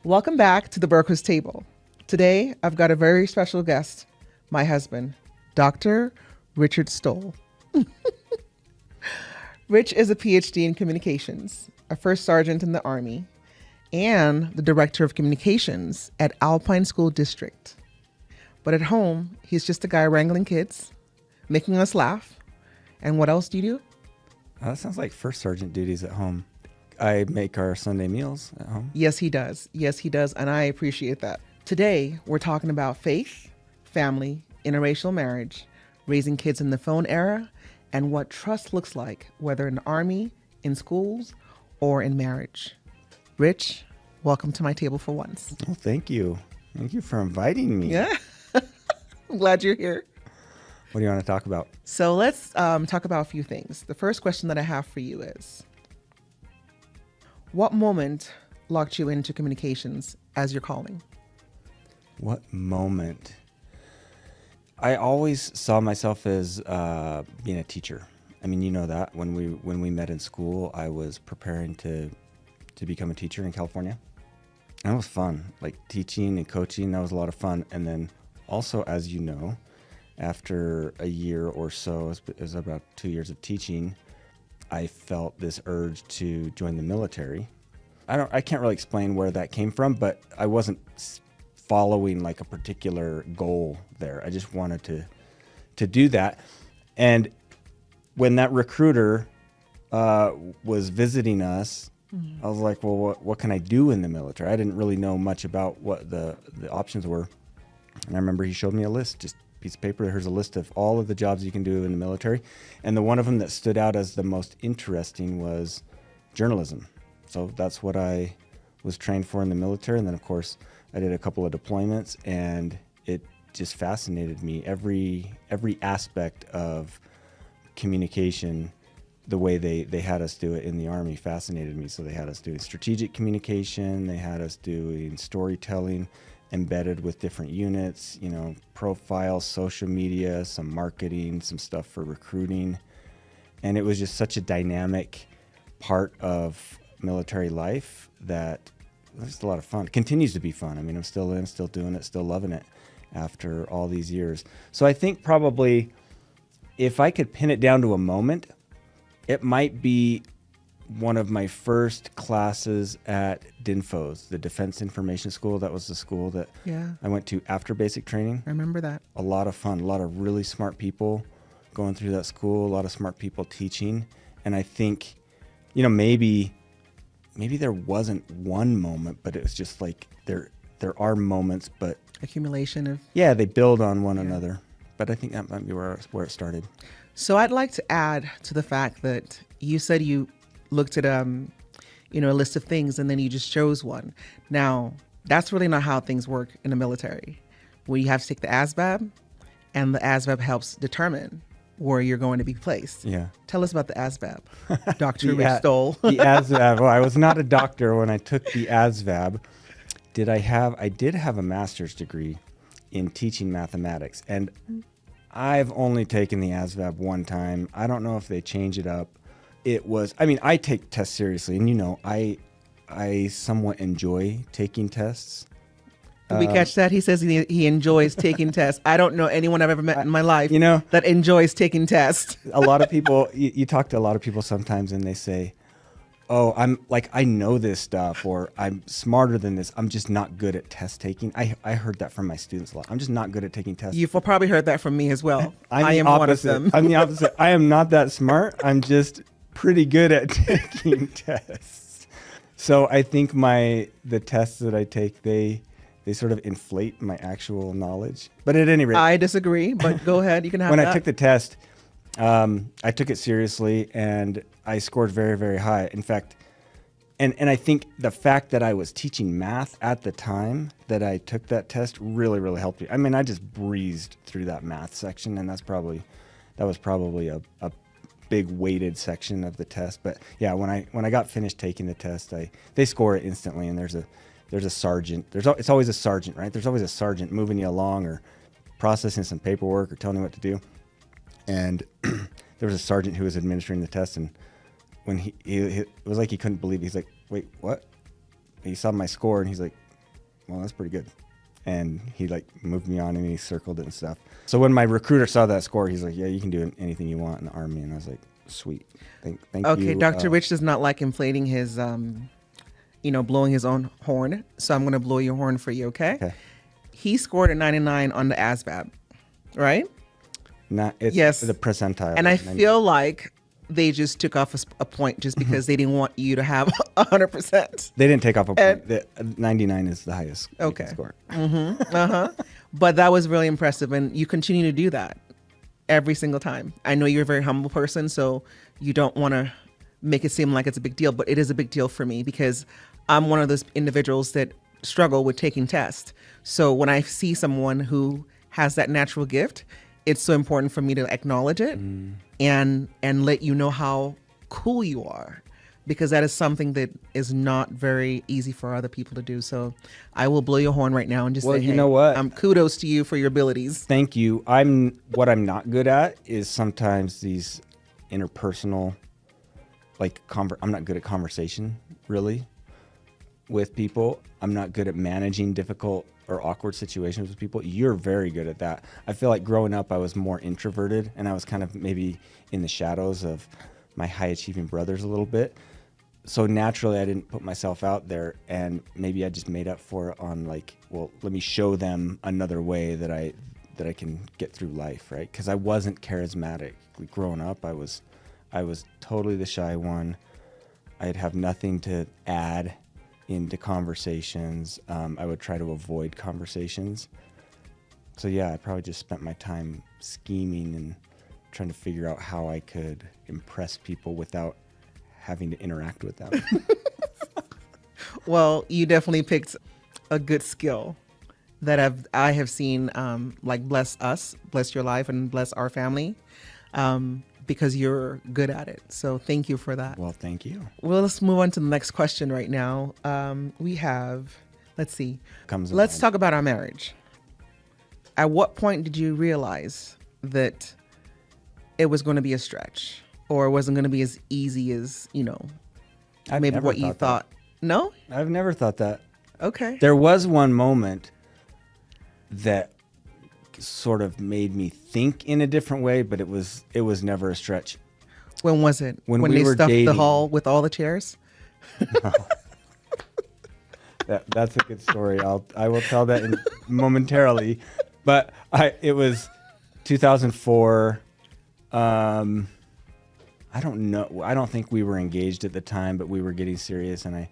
Welcome back to the Burquist Table. Today, I've got a very special guest, my husband, Dr. Richard Stowell. Rich is a PhD in communications, a first sergeant in the Army, and the director of communications at Alpine School District. But at home, he's just a guy wrangling kids, making us laugh. And what else do you do? That sounds like first sergeant duties at home. I make our Sunday meals at home. Yes, he does. Yes, he does. And I appreciate that. Today, we're talking about faith, family, interracial marriage, raising kids in the phone era, and what trust looks like, whether in the Army, in schools, or in marriage. Rich, welcome to my table for once. Well, thank you. Thank you for inviting me. Yeah. I'm glad you're here. What do you want to talk about? So let's talk about a few things. The first question that I have for you is, what moment locked you into communications as your calling? What moment? I always saw myself as being a teacher. I mean, you know that when we met in school, I was preparing to become a teacher in California. And it was fun, like teaching and coaching. That was a lot of fun. And then also, as you know, after a year or so, it was about 2 years of teaching, I felt this urge to join the military. I can't really explain where that came from, but I wasn't following like a particular goal there. I just wanted to do that. And when that recruiter was visiting us, I was like, well, what can I do in the military? I didn't really know much about what the options were. And I remember he showed me a list, just a piece of paper. Here's a list of all of the jobs you can do in the military. And the one of them that stood out as the most interesting was journalism. So that's what I was trained for in the military. And then, of course, I did a couple of deployments, and it just fascinated me. Every aspect of communication, the way they had us do it in the Army, fascinated me. So they had us doing strategic communication. They had us doing storytelling embedded with different units, profiles, social media, some marketing, some stuff for recruiting. And it was just such a dynamic part of military life that it was a lot of fun. It continues to be fun. I mean, I'm still doing it, still loving it after all these years. So I think probably if I could pin it down to a moment, it might be one of my first classes at DINFOS, the Defense Information School. That was the school that I went to after basic training. I remember that. A lot of fun, a lot of really smart people going through that school, a lot of smart people teaching. And I think, maybe there wasn't one moment, but it was just like there are moments, but accumulation of... Yeah, they build on one another. But I think that might be where it started. So I'd like to add to the fact that you said you looked at a list of things and then you just chose one. Now, that's really not how things work in the military. Where you have to take the ASVAB, and the ASVAB helps determine where you're going to be placed. Yeah. Tell us about the ASVAB, Dr. Rich Stowell. The ASVAB. Well, I was not a doctor when I took the ASVAB. I did have a master's degree in teaching mathematics, and I've only taken the ASVAB one time. I don't know if they change it up. I take tests seriously, and I somewhat enjoy taking tests. Did we catch that? He says he enjoys taking tests. I don't know anyone I've ever met in my life that enjoys taking tests. A lot of people, you talk to a lot of people sometimes, and they say, oh, I know this stuff, or I'm smarter than this. I'm just not good at test taking. I heard that from my students a lot. I'm just not good at taking tests. You've probably heard that from me as well. I am one of them. I'm the opposite. I am not that smart. I'm just pretty good at taking tests. So I think the tests that I take, they sort of inflate my actual knowledge. But at any rate, I disagree, but go ahead. You can have when that. I took the test, I took it seriously, and I scored very, very high. In fact, and I think the fact that I was teaching math at the time that I took that test really, really helped me. I mean, I just breezed through that math section, and that was probably a big weighted section of the test. But yeah, when I got finished taking the test, they score it instantly, and there's a sergeant. It's always a sergeant, right? There's always a sergeant moving you along or processing some paperwork or telling you what to do. And there was a sergeant who was administering the test, and when he it was like he couldn't believe it. He's like, wait, what? He saw my score, and he's like, well, that's pretty good. And he like moved me on and he circled it and stuff. So when my recruiter saw that score, he's like, yeah, you can do anything you want in the Army. And I was like, sweet. Thank you. Okay, Dr. Rich does not like inflating his, blowing his own horn. So I'm going to blow your horn for you, okay? Okay. He scored a 99 on the ASVAB, right? It's yes. the percentile. And I feel like they just took off a point just because they didn't want you to have 100%. They didn't take off a point. The 99 is the highest score. But that was really impressive. And you continue to do that every single time. I know you're a very humble person, so you don't want to make it seem like it's a big deal, but it is a big deal for me because I'm one of those individuals that struggle with taking tests. So when I see someone who has that natural gift, it's so important for me to acknowledge it and let you know how cool you are, because that is something that is not very easy for other people to do. So I will blow your horn right now and just say, hey, you know what? Kudos to you for your abilities. Thank you. What I'm not good at is sometimes these interpersonal, I'm not good at conversation really with people. I'm not good at managing difficult or awkward situations with people. You're very good at that. I feel like growing up, I was more introverted and I was kind of maybe in the shadows of my high achieving brothers a little bit. So naturally I didn't put myself out there, and maybe I just made up for it on let me show them another way that I can get through life, right? Because I wasn't charismatic. Growing up, I was totally the shy one. I'd have nothing to add into conversations. I would try to avoid conversations. So yeah, I probably just spent my time scheming and trying to figure out how I could impress people without having to interact with them. Well, you definitely picked a good skill that I have seen bless us, bless your life, and bless our family. Because you're good at it. So thank you for that. Well, thank you. Well, let's move on to the next question right now. We have, let's talk about our marriage. At what point did you realize that it was going to be a stretch, or it wasn't going to be as easy as, maybe what you thought? No? I've never thought that. Okay. There was one moment that sort of made me think in a different way, but it was never a stretch. When was it? When they were stuffed dating. The hall with all the chairs? No. That's a good story. I will tell that momentarily. But it was 2004. I don't know. I don't think we were engaged at the time, but we were getting serious, and I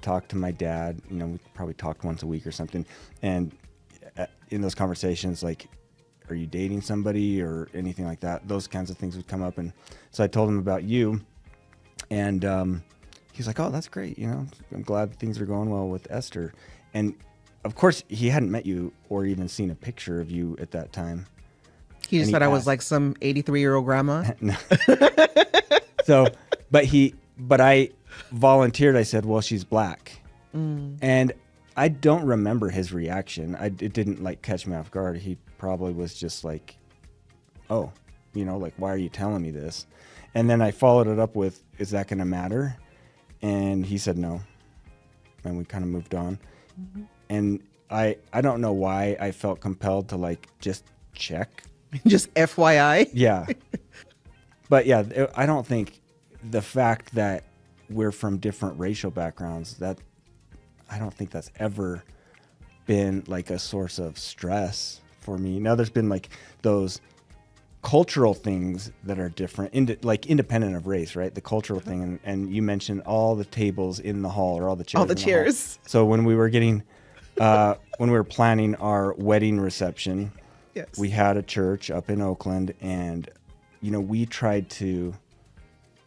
talked to my dad. We probably talked once a week or something, and in those conversations, are you dating somebody or anything like that? Those kinds of things would come up. And so I told him about you, and he's like, oh, that's great. I'm glad things are going well with Esther. And of course he hadn't met you or even seen a picture of you at that time. He just thought I was like some 83-year-old grandma. No. But I volunteered. I said, well, she's black. And I don't remember his reaction. It didn't catch me off guard. He probably was just like, oh, why are you telling me this? And then I followed it up with, is that going to matter? And he said no. And we kind of moved on. Mm-hmm. And I don't know why I felt compelled to just check. Just FYI. Yeah. But yeah, I don't think the fact that we're from different racial backgrounds, I don't think that's ever been a source of stress for me. Now there's been those cultural things that are different, independent of race, right? The cultural thing, and you mentioned all the tables in the hall, or all the chairs. All the chairs. So when we were when we were planning our wedding reception, yes, we had a church up in Oakland, and we tried to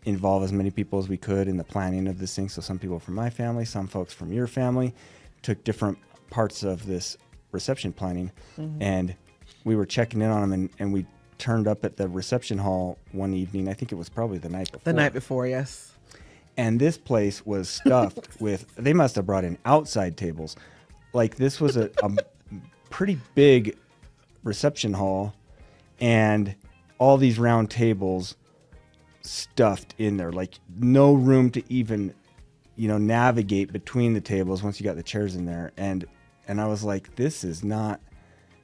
involve as many people as we could in the planning of this thing. So some people from my family, some folks from your family, took different parts of this reception planning, and we were checking in on them, and we turned up at the reception hall one evening. I think it was probably the night before. The night before, yes. And this place was stuffed with, they must have brought in outside tables. This was a pretty big reception hall, and all these round tables stuffed in there, no room to even navigate between the tables once you got the chairs in there. And And I was like, this is not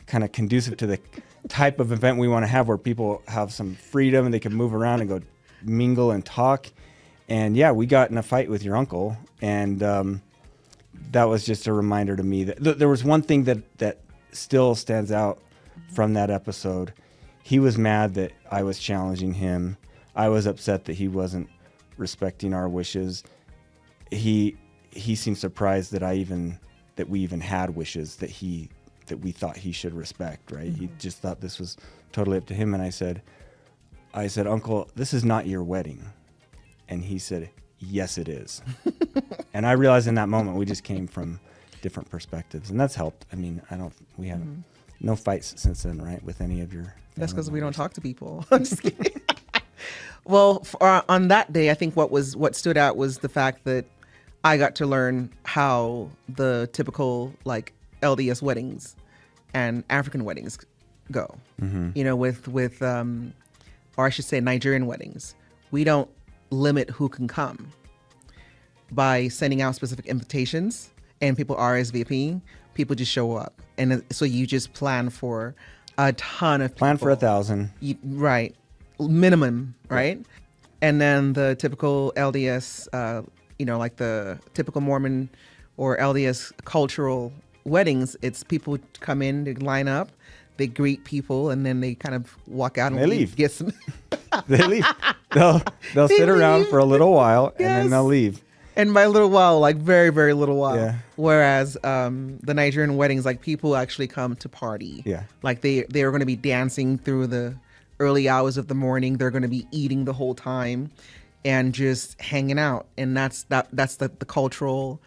kind of conducive to the type of event we want to have, where people have some freedom and they can move around and go mingle and talk. And yeah, we got in a fight with your uncle, and that was just a reminder to me that there was one thing that still stands out from that episode. He was mad that I was challenging him. I was upset that he wasn't respecting our wishes. He seemed surprised that we even had wishes that we thought he should respect, right? Mm-hmm. He just thought this was totally up to him. And I said, Uncle, this is not your wedding. And he said, yes, it is. And I realized in that moment we just came from different perspectives, and that's helped. I mean, we have no fights since then, right? With any of your. That's because we don't talk to people. I'm just kidding. Well, on that day, I think what stood out was the fact that I got to learn how the typical like LDS weddings and African weddings go. Mm-hmm. You know, with or I should say Nigerian weddings, we don't limit who can come by sending out specific invitations, and people RSVP. People just show up, and so you just plan for a ton of people. Plan for 1,000, right? Minimum, right? And then the typical LDS, like the typical Mormon or LDS cultural weddings, it's people come in, they line up, they greet people, and then they kind of walk out and they leave. Get some. They leave. They'll sit around for a little while, and then they'll leave. And by a little while, like very, very little while. Yeah. Whereas the Nigerian weddings, like people actually come to party. Yeah. Like they are going to be dancing through the early hours of the morning. They're going to be eating the whole time and just hanging out. And that's the cultural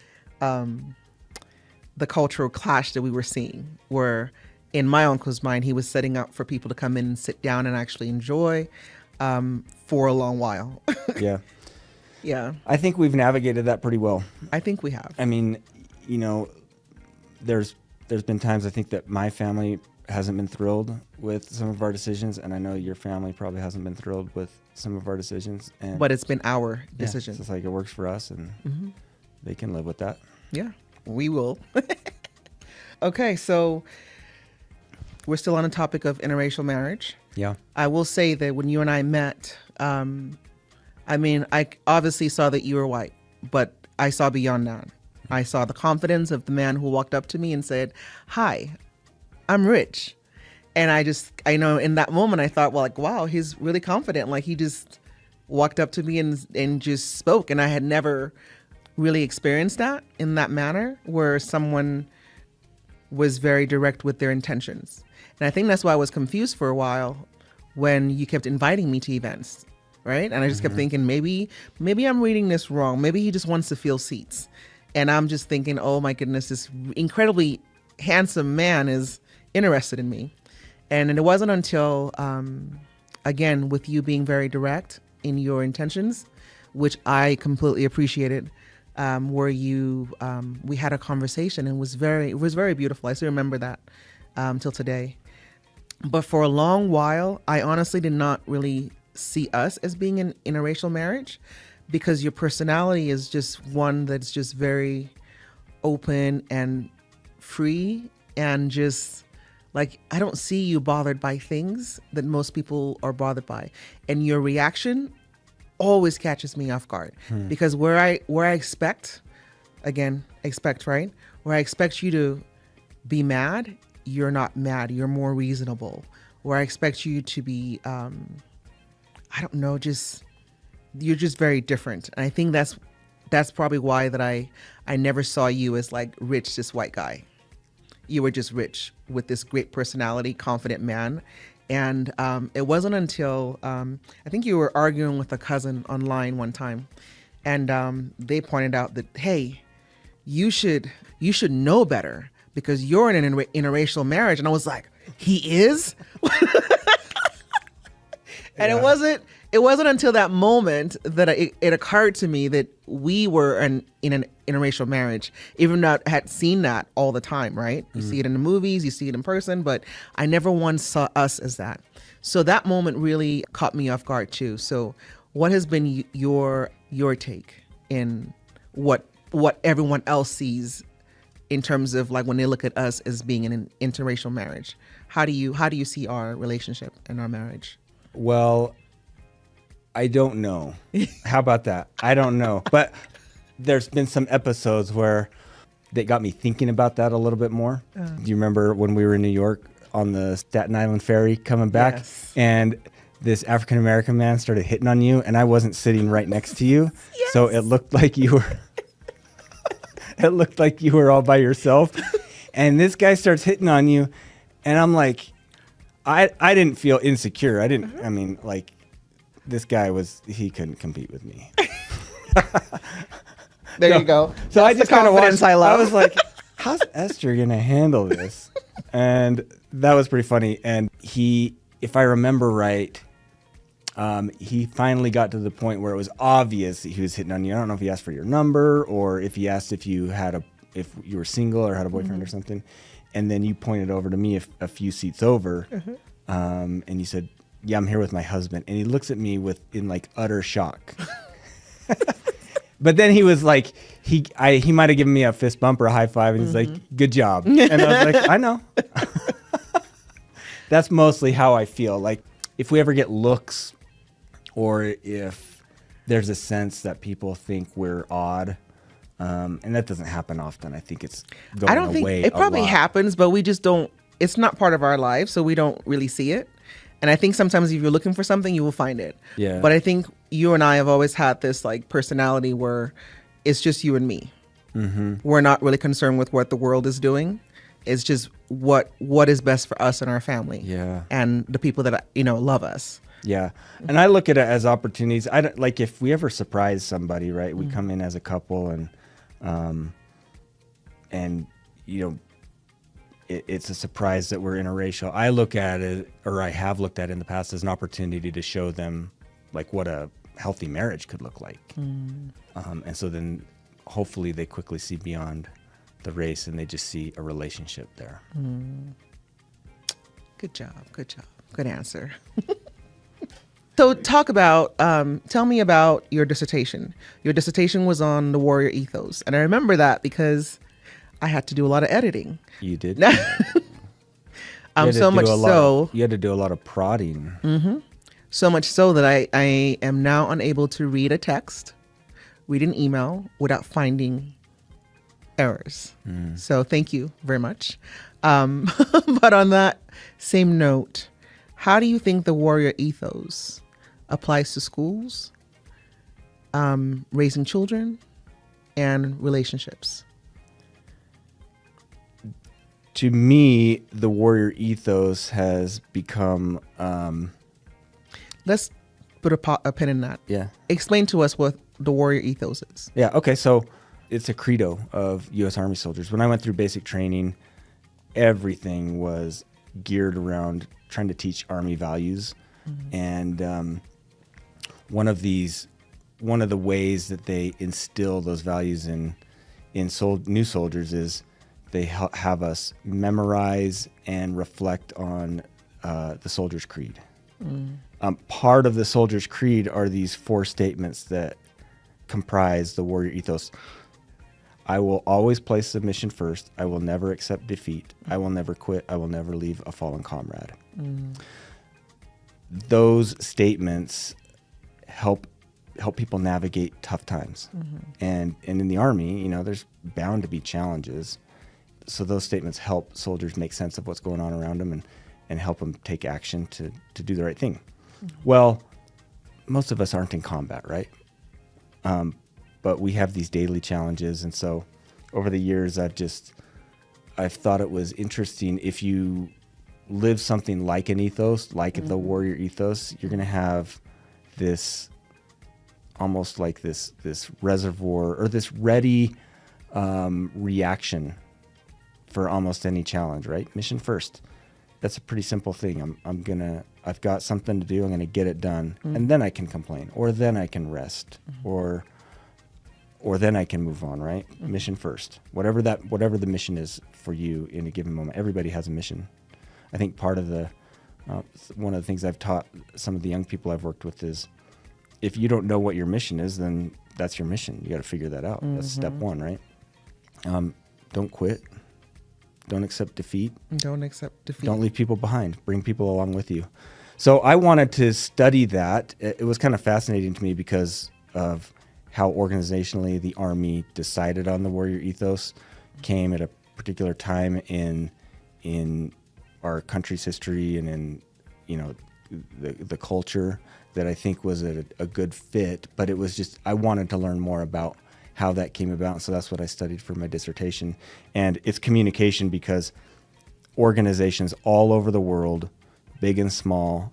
clash that we were seeing, where in my uncle's mind, he was setting up for people to come in and sit down and actually enjoy for a long while. Yeah. Yeah. I think we've navigated that pretty well. I think we have. I mean, there's been times I think that my family hasn't been thrilled with some of our decisions, and I know your family probably hasn't been thrilled with some of our decisions. But it's been our decision. It's like it works for us, and they can live with that. Yeah, we will. Okay, so we're still on the topic of interracial marriage. Yeah. I will say that when you and I met, I obviously saw that you were white, but I saw beyond that. I saw the confidence of the man who walked up to me and said, "Hi, I'm Rich." And I know in that moment I thought, well, like, wow, he's really confident. Like he just walked up to me and just spoke. And I had never really experienced that in that manner, where someone was very direct with their intentions. And I think that's why I was confused for a while when you kept inviting me to events. Right. And I just kept thinking, maybe I'm reading this wrong. Maybe he just wants to fill seats. And I'm just thinking, oh, my goodness, this incredibly handsome man is interested in me. And it wasn't until, again, with you being very direct in your intentions, which I completely appreciated, where we had a conversation, and it was very beautiful. I still remember that till today. But for a long while, I honestly did not really see us as being in interracial marriage, because your personality is just one that's just very open and free, and just like, I don't see you bothered by things that most people are bothered by. And your reaction always catches me off guard, because where I expect, right? Where I expect you to be mad, you're not mad. You're more reasonable. Where I expect you to be, you're just very different. And I think that's probably why that I never saw you as like Rich, this white guy. You were just Rich with this great personality, confident man. And it wasn't until I think you were arguing with a cousin online one time, and they pointed out that, hey, you should know better because you're in an interracial marriage. And I was like, he is? And it wasn't until that moment that it occurred to me that we were in an interracial marriage, even though I had seen that all the time, right? You see it in the movies, you see it in person, but I never once saw us as that. So that moment really caught me off guard too. So what has been your take in what everyone else sees in terms of like when they look at us as being in an interracial marriage? How do you see our relationship and our marriage? Well, I don't know. How about that? I don't know. But there's been some episodes where they got me thinking about that a little bit more. Do you remember when we were in New York on the Staten Island ferry coming back? Yes. And this African-American man started hitting on you, and I wasn't sitting right next to you. Yes. So it looked like you were all by yourself. And this guy starts hitting on you, and I'm like, I didn't feel insecure. I mean, like, this guy he couldn't compete with me. There you go. So I just kind of watched. I love. I was like, how's Esther going to handle this? And that was pretty funny. And he, if I remember right, he finally got to the point where it was obvious that he was hitting on you. I don't know if he asked for your number or if he asked if you were single or had a boyfriend or something. And then you pointed over to me a few seats over, and you said, "Yeah, I'm here with my husband." And he looks at me in like utter shock. But then he was like, he might have given me a fist bump or a high five, and he's like, "Good job." And I was like, "I know." That's mostly how I feel. Like, if we ever get looks, or if there's a sense that people think we're odd, and that doesn't happen often. I think it's going away. I don't think it probably happens, but we just don't. It's not part of our life, so we don't really see it. And I think sometimes if you're looking for something, you will find it. Yeah. But I think you and I have always had this like personality where it's just you and me. Mm-hmm. We're not really concerned with what the world is doing. It's just what is best for us and our family. Yeah. And the people that love us. Yeah. And I look at it as opportunities. I don't, like, if we ever surprise somebody, right? We come in as a couple and it's a surprise that we're interracial. I look at it, or I have looked at it in the past, as an opportunity to show them like what a healthy marriage could look like. And so then hopefully they quickly see beyond the race and they just see a relationship there. Good job. Good answer. So tell me about your dissertation. Your dissertation was on the Warrior Ethos. And I remember that because I had to do a lot of editing. You did? You had to do a lot of prodding. Mm-hmm. So much so that I am now unable to read a text, read an email without finding errors. So thank you very much. But on that same note, how do you think the Warrior Ethos applies to schools, raising children, and relationships? To me, the Warrior Ethos has become... Let's put a pin in that. Yeah. Explain to us what the Warrior Ethos is. Yeah, okay, so it's a credo of U.S. Army soldiers. When I went through basic training, everything was geared around trying to teach Army values. And one of the ways that they instill those values in new soldiers is they have us memorize and reflect on the Soldier's Creed. Part of the Soldier's Creed are these 4 statements that comprise the Warrior Ethos. I will always place submission first. I will never accept defeat. I will never quit. I will never leave a fallen comrade. Those statements help people navigate tough times. And in the Army, there's bound to be challenges. So those statements help soldiers make sense of what's going on around them and help them take action to do the right thing. Well, most of us aren't in combat, right? But we have these daily challenges. And so over the years, I've thought it was interesting. If you live something like an ethos, like the Warrior Ethos, you're going to have this almost like this reservoir or this ready reaction for almost any challenge, right? Mission first. That's a pretty simple thing. I've got something to do. I'm gonna get it done, and then I can complain, or then I can rest, or then I can move on. Right? Mission first. Whatever the mission is for you in a given moment. Everybody has a mission. I think part of one of the things I've taught some of the young people I've worked with is, if you don't know what your mission is, then that's your mission. You got to figure that out. That's step one, right? Don't quit. Don't accept defeat. Don't accept defeat. Don't leave people behind. Bring people along with you. So I wanted to study that. It was kind of fascinating to me because of how organizationally the Army decided on the Warrior Ethos. Came at a particular time in our country's history and in, you know, the culture that I think was a good fit. But it was just, I wanted to learn more about how that came about. So that's what I studied for my dissertation. And it's communication, because organizations all over the world, big and small,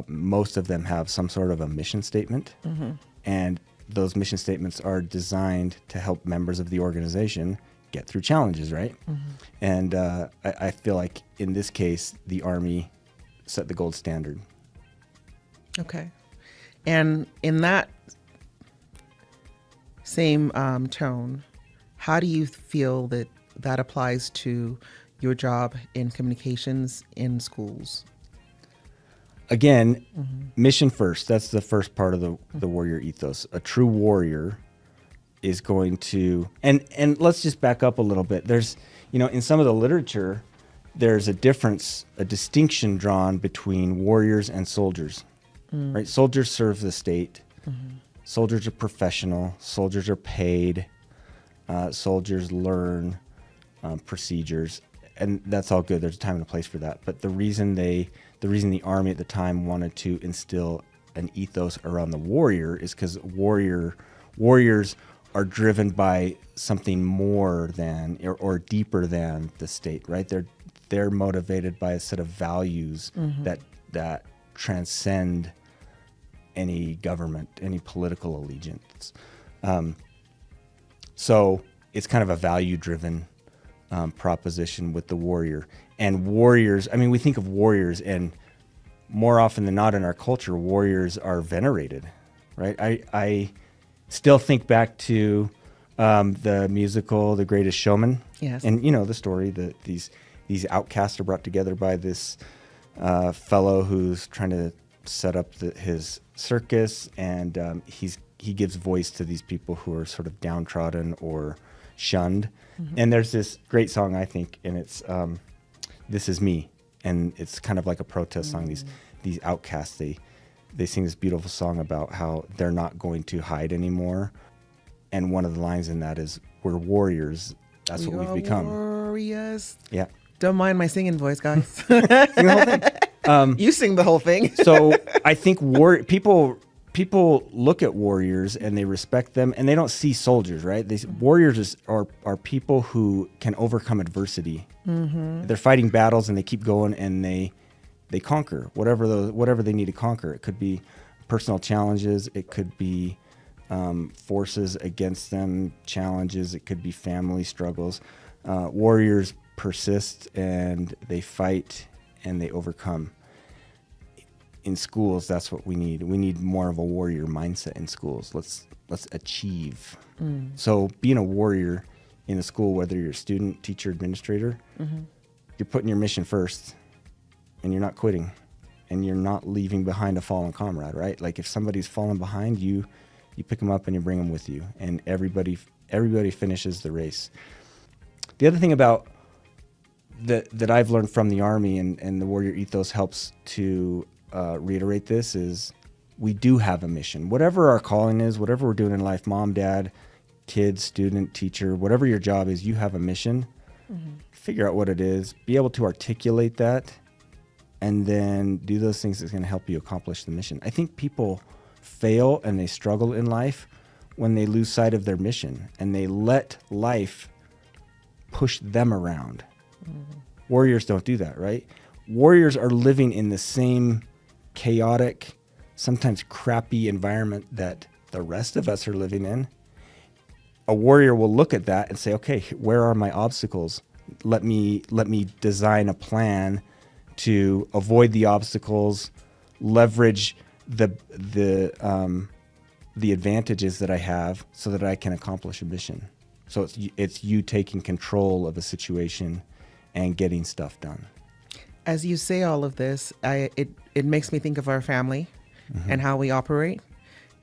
most of them have some sort of a mission statement. Mm-hmm. And those mission statements are designed to help members of the organization get through challenges, right? Mm-hmm. And I feel like in this case, the Army set the gold standard. Okay. And in that same tone, how do you feel that applies to your job in communications in schools? Again, mission first. That's the first part of the warrior ethos. A true warrior is going to, and let's just back up a little bit. There's, you know, in some of the literature, there's a distinction drawn between warriors and soldiers, right? Soldiers serve the state. Mm-hmm. Soldiers are professional. Soldiers are paid. Soldiers learn procedures, and that's all good. There's a time and a place for that. But the reason the Army at the time wanted to instill an ethos around the warrior is because warriors are driven by something more than or deeper than the state, right? They're motivated by a set of values that transcend any government, any political allegiance. So it's kind of a value-driven proposition with the warrior. And warriors, I mean, we think of warriors, and more often than not in our culture, warriors are venerated, right? I still think back to the musical The Greatest Showman. Yes. And you know the story that these outcasts are brought together by this fellow who's trying to set up his circus, and he gives voice to these people who are sort of downtrodden or shunned. Mm-hmm. And there's this great song, I think, and it's This Is Me, and it's kind of like a protest song. These outcasts, they sing this beautiful song about how they're not going to hide anymore. And one of the lines in that is, we're warriors. That's what we've become. Warriors. Yeah. Don't mind my singing voice, guys. Sing the whole thing. You sing the whole thing. So I think people look at warriors and they respect them, and they don't see soldiers, right? Warriors are people who can overcome adversity. Mm-hmm. They're fighting battles and they keep going, and they conquer whatever they need to conquer. It could be personal challenges. It could be forces against them, challenges. It could be family struggles. Warriors persist and they fight and they overcome. In schools, that's what we need. We need more of a warrior mindset in schools. Let's achieve. So being a warrior in a school, whether you're a student, teacher, administrator, you're putting your mission first, and you're not quitting, and you're not leaving behind a fallen comrade, right? Like if somebody's fallen behind you, you pick them up and you bring them with you, and everybody finishes the race. The other thing about that I've learned from the Army, and the warrior ethos helps to reiterate this, is we do have a mission. Whatever our calling is, whatever we're doing in life, mom, dad, kid, student, teacher, whatever your job is, you have a mission. Figure out what it is, be able to articulate that, and then do those things that's going to help you accomplish the mission. I think people fail and they struggle in life when they lose sight of their mission and they let life push them around. Warriors don't do that, right? Warriors are living in the same chaotic, sometimes crappy environment that the rest of us are living in. A warrior will look at that and say, okay, where are my obstacles? Let me design a plan to avoid the obstacles, leverage the advantages that I have so that I can accomplish a mission. So it's you taking control of a situation and getting stuff done. As you say all of this, it makes me think of our family and how we operate.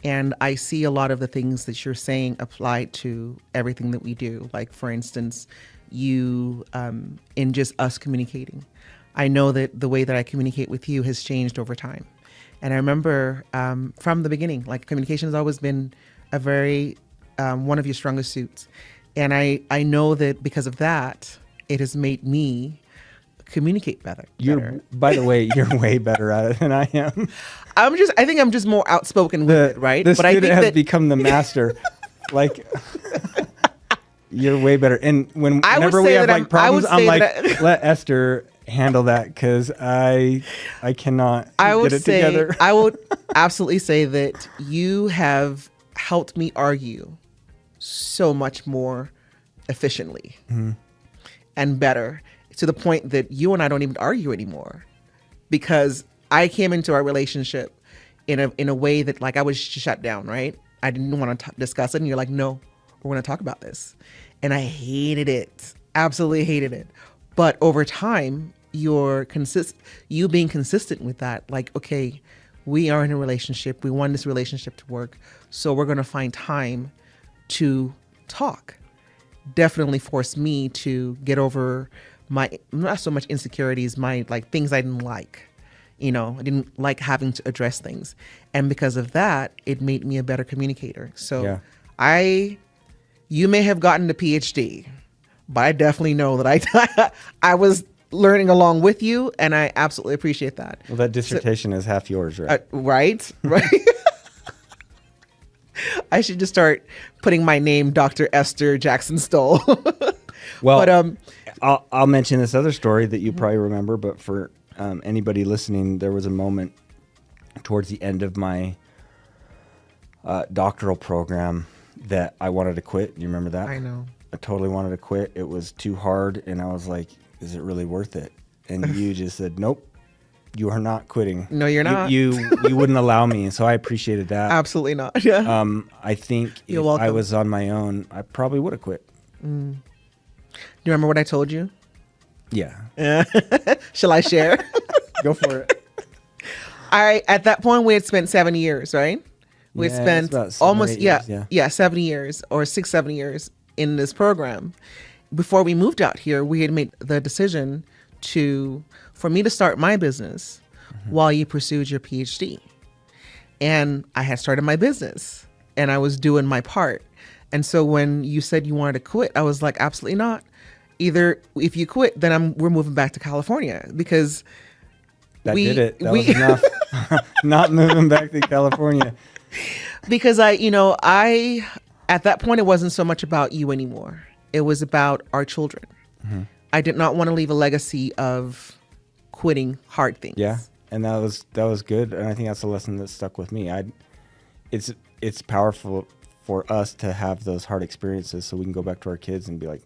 And I see a lot of the things that you're saying apply to everything that we do. Like, for instance, you, in just us communicating. I know that the way that I communicate with you has changed over time. And I remember from the beginning, like, communication has always been a very, one of your strongest suits. And I know that because of that, it has made me communicate better. By the way, you're way better at it than I am. I think I'm just more outspoken with it, right? The But student I think has that become the master. Like, you're way better. And whenever we say have that like problems, I'm say like, that let Esther handle that, because I cannot get it together. I would absolutely say that you have helped me argue so much more efficiently and better, to the point that you and I don't even argue anymore, because I came into our relationship in a way that, like, I was shut down, right? I didn't want to discuss it, and you're like, no, we're going to talk about this. And I hated it, absolutely hated it. But over time, you being consistent with that, like, okay, we are in a relationship, we want this relationship to work, so we're going to find time to talk. Definitely forced me to get over my, not so much insecurities, my, like, things I didn't like. I didn't like having to address things. And because of that, it made me a better communicator. So yeah. You may have gotten the PhD, but I definitely know that I was learning along with you, and I absolutely appreciate that. Well, that dissertation is half yours, right? Right. I should just start putting my name, Dr. Esther Jackson-Stowell. Well, but, I'll mention this other story that you probably remember, but for anybody listening, there was a moment towards the end of my doctoral program that I wanted to quit. You remember that? I know. I totally wanted to quit. It was too hard, and I was like, is it really worth it? And you just said, nope, you are not quitting. No, you're not. You wouldn't allow me, and so I appreciated that. Absolutely not. Yeah. I think You're if welcome. I was on my own, I probably would have quit. Do you remember what I told you? Yeah. Shall I share? Go for it. At that point, we had spent 7 years, right? We had spent almost 7 years or 6-7 years in this program. Before we moved out here, we had made the decision for me to start my business while you pursued your PhD. And I had started my business, and I was doing my part. And so when you said you wanted to quit, I was like, absolutely not. Either if you quit, then we're moving back to California, because that was enough. Not moving back to California. Because I at that point, it wasn't so much about you anymore. It was about our children. I did not want to leave a legacy of quitting hard things. Yeah, and that was good, and I think that's a lesson that stuck with me. It's powerful for us to have those hard experiences, so we can go back to our kids and be like,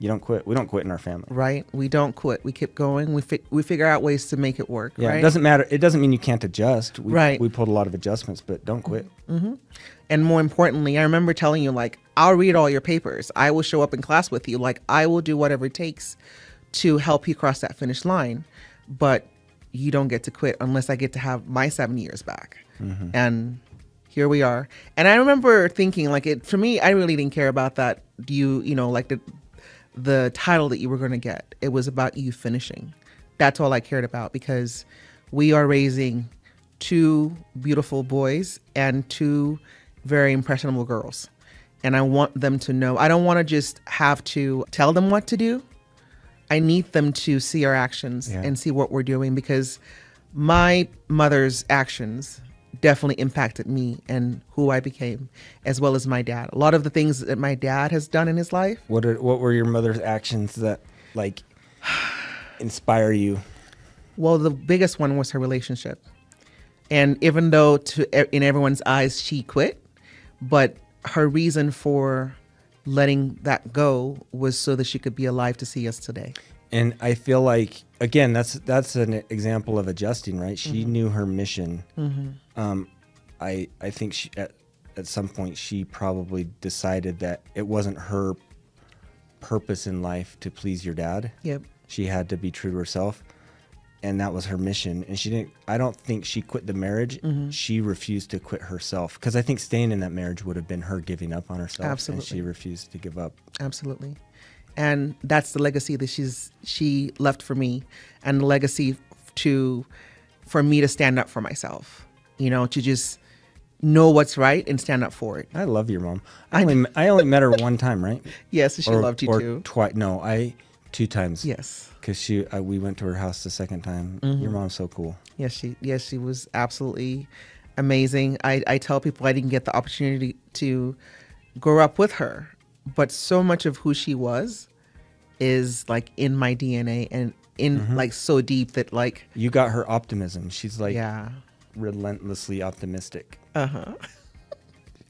you don't quit. We don't quit in our family. Right. We don't quit. We keep going. We figure out ways to make it work. Yeah. Right? It doesn't matter. It doesn't mean you can't adjust. Right. We pulled a lot of adjustments, but don't quit. Mm-hmm. And more importantly, I remember telling you, like, I'll read all your papers. I will show up in class with you. Like, I will do whatever it takes to help you cross that finish line. But you don't get to quit unless I get to have my 7 years back. Mm-hmm. And here we are. And I remember thinking, like, for me, I really didn't care about that. Like the title that you were going to get. It was about you finishing. That's all I cared about, because we are raising 2 beautiful boys and 2 very impressionable girls. And I want them to know, I don't want to just have to tell them what to do. I need them to see our actions and see what we're doing, because my mother's actions definitely impacted me and who I became, as well as my dad. A lot of the things that my dad has done in his life. What were your mother's actions that, like, inspire you? Well, the biggest one was her relationship. And even though in everyone's eyes she quit, but her reason for letting that go was so that she could be alive to see us today. And I feel like, again, that's an example of adjusting, right? She knew her mission. Mm-hmm. I think she, at some point she probably decided that it wasn't her purpose in life to please your dad. Yep. She had to be true to herself. and that was her mission. And I don't think she quit the marriage. She refused to quit herself, because I think staying in that marriage would have been her giving up on herself. Absolutely. And she refused to give up. Absolutely. And that's the legacy that she left for me, and the legacy for me to stand up for myself, to just know what's right and stand up for it. I love your mom. I only met her one time, right? Yes, she loved you too. Twice. No, 2 times. Yes. Because we went to her house the second time. Your mom's so cool. Yes, she was absolutely amazing. I tell people I didn't get the opportunity to grow up with her, but so much of who she was is like in my DNA and in like so deep that like you got her optimism. She's like relentlessly optimistic.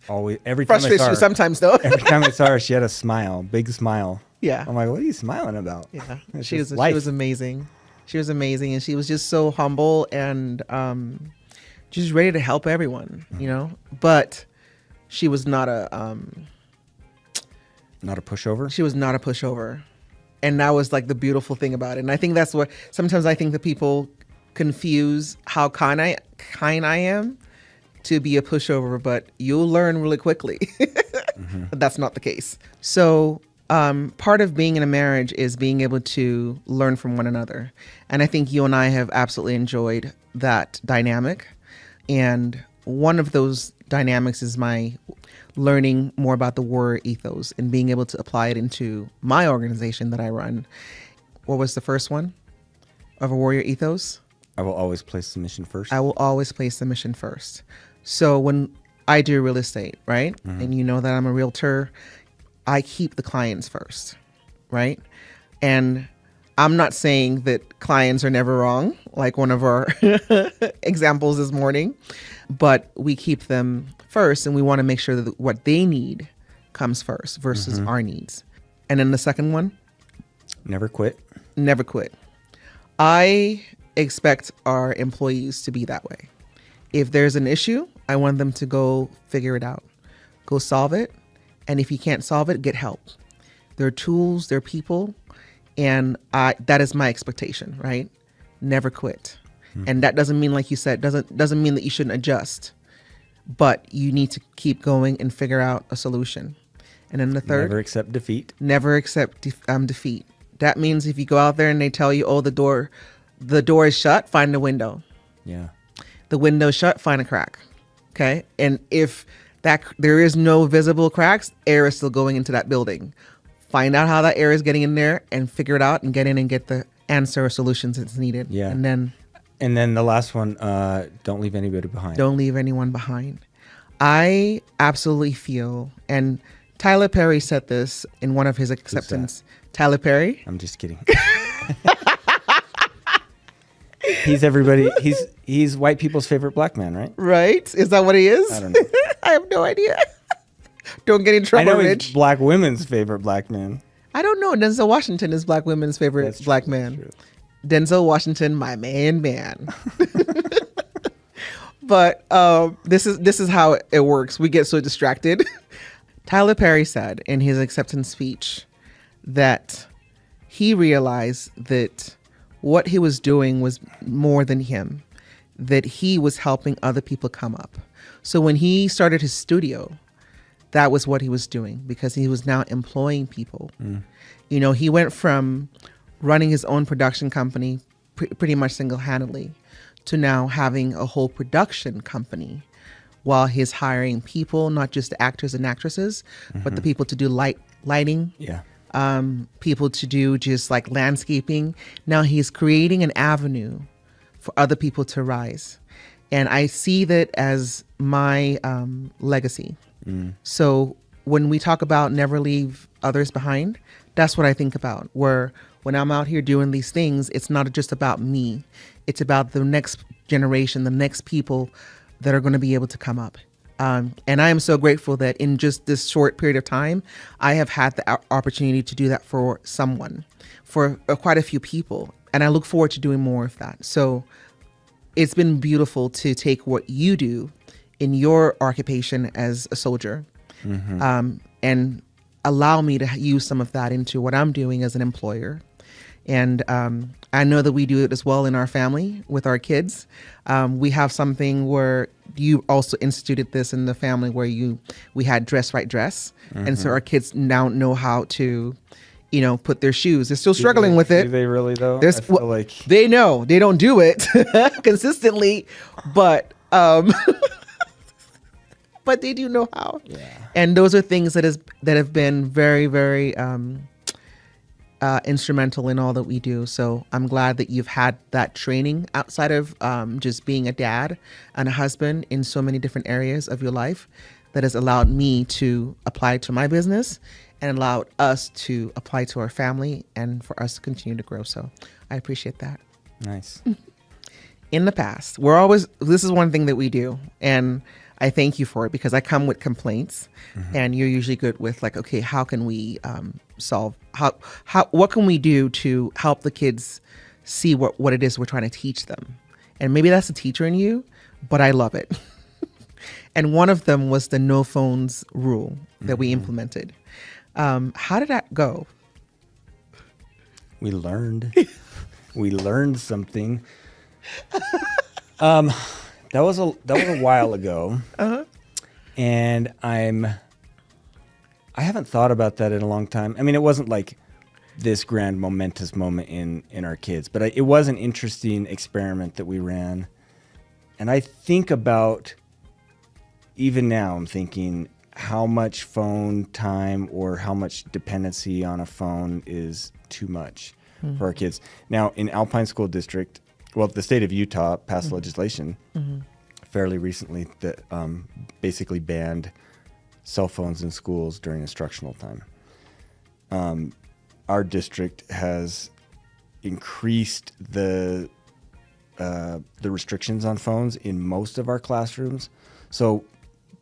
Always, every time I saw her, sometimes though. Every time I saw her, she had a smile, big smile. Yeah. I'm like, what are you smiling about? Yeah. She was amazing. She was amazing, and she was just so humble and just ready to help everyone, But she was not a pushover. She was not a pushover. And that was like the beautiful thing about it. And I think that's what sometimes I think that people confuse how kind I am to be a pushover, but you'll learn really quickly. But that's not the case. So part of being in a marriage is being able to learn from one another. And I think you and I have absolutely enjoyed that dynamic. And one of those dynamics is my learning more about the Warrior Ethos and being able to apply it into my organization that I run. What was the first one of a Warrior Ethos? I will always place the mission first. I will always place the mission first. So when I do real estate, right? And you know that I'm a realtor, I keep the clients first, right? And I'm not saying that clients are never wrong, like one of our examples this morning, but we keep them first, and we want to make sure that what they need comes first versus our needs. And then the second one? Never quit. Never quit. I expect our employees to be that way. If there's an issue, I want them to go figure it out, go solve it. And if you can't solve it, get help. There are tools, there are people, and that is my expectation, right? Never quit. And that doesn't mean, like you said, doesn't mean that you shouldn't adjust, but you need to keep going and figure out a solution. And then the third, never accept defeat. Never accept defeat. That means if you go out there and they tell you, oh, the door is shut, find the window. Yeah. The window's shut, find a crack. Okay. And if there is no visible cracks, air is still going into that building. Find out how that air is getting in there and figure it out and get in and get the answer or solutions that's needed. Yeah. And then the last one, don't leave anybody behind. Don't leave anyone behind. I absolutely feel, and Tyler Perry said this in one of his acceptance. Tyler Perry? I'm just kidding. He's white people's favorite black man, right? Right? Is that what he is? I don't know. I have no idea. Don't get in trouble, I know Rich. he's black women's favorite black man. I don't know. Denzel Washington is black women's favorite black man. True. Denzel Washington, my man. But this is how it works. We get so distracted. Tyler Perry said in his acceptance speech that he realized that what he was doing was more than him, that he was helping other people come up. So when he started his studio, that was what he was doing, because he was now employing people. He went from running his own production company pretty much single-handedly to now having a whole production company while he's hiring people, not just the actors and actresses, but the people to do lighting. Yeah. People to do just like landscaping. Now he's creating an avenue for other people to rise. And I see that as my legacy. So when we talk about never leave others behind, that's what I think about, where when I'm out here doing these things, it's not just about me. It's about the next generation, the next people that are going to be able to come up. And I am so grateful that in just this short period of time, I have had the opportunity to do that for someone, for quite a few people. And I look forward to doing more of that. So it's been beautiful to take what you do in your occupation as a soldier and allow me to use some of that into what I'm doing as an employer And I know that we do it as well in our family with our kids. We have something where you also instituted this in the family where we had dress right dress. And so our kids now know how to, put their shoes. They're still struggling with it. Do they really though? There's, I feel like they know they don't do it consistently, but but they do know how. Yeah. And those are things that have been very, very instrumental in all that we do. So I'm glad that you've had that training outside of just being a dad and a husband in so many different areas of your life that has allowed me to apply to my business and allowed us to apply to our family and for us to continue to grow. So I appreciate that. Nice. In the past, this is one thing that we do, and I thank you for it because I come with complaints and you're usually good with like, okay, how can we solve, what can we do to help the kids see what it is we're trying to teach them? And maybe that's the teacher in you, but I love it. And one of them was the no phones rule that we implemented. How did that go? We learned something. That was a while ago. And I haven't thought about that in a long time. I mean, it wasn't like this grand momentous moment in our kids, but it was an interesting experiment that we ran. And I think about, even now, I'm thinking how much phone time or how much dependency on a phone is too much for our kids. Now, in Alpine School District, well, the state of Utah passed legislation fairly recently that basically banned cell phones in schools during instructional time. Our district has increased the restrictions on phones in most of our classrooms. So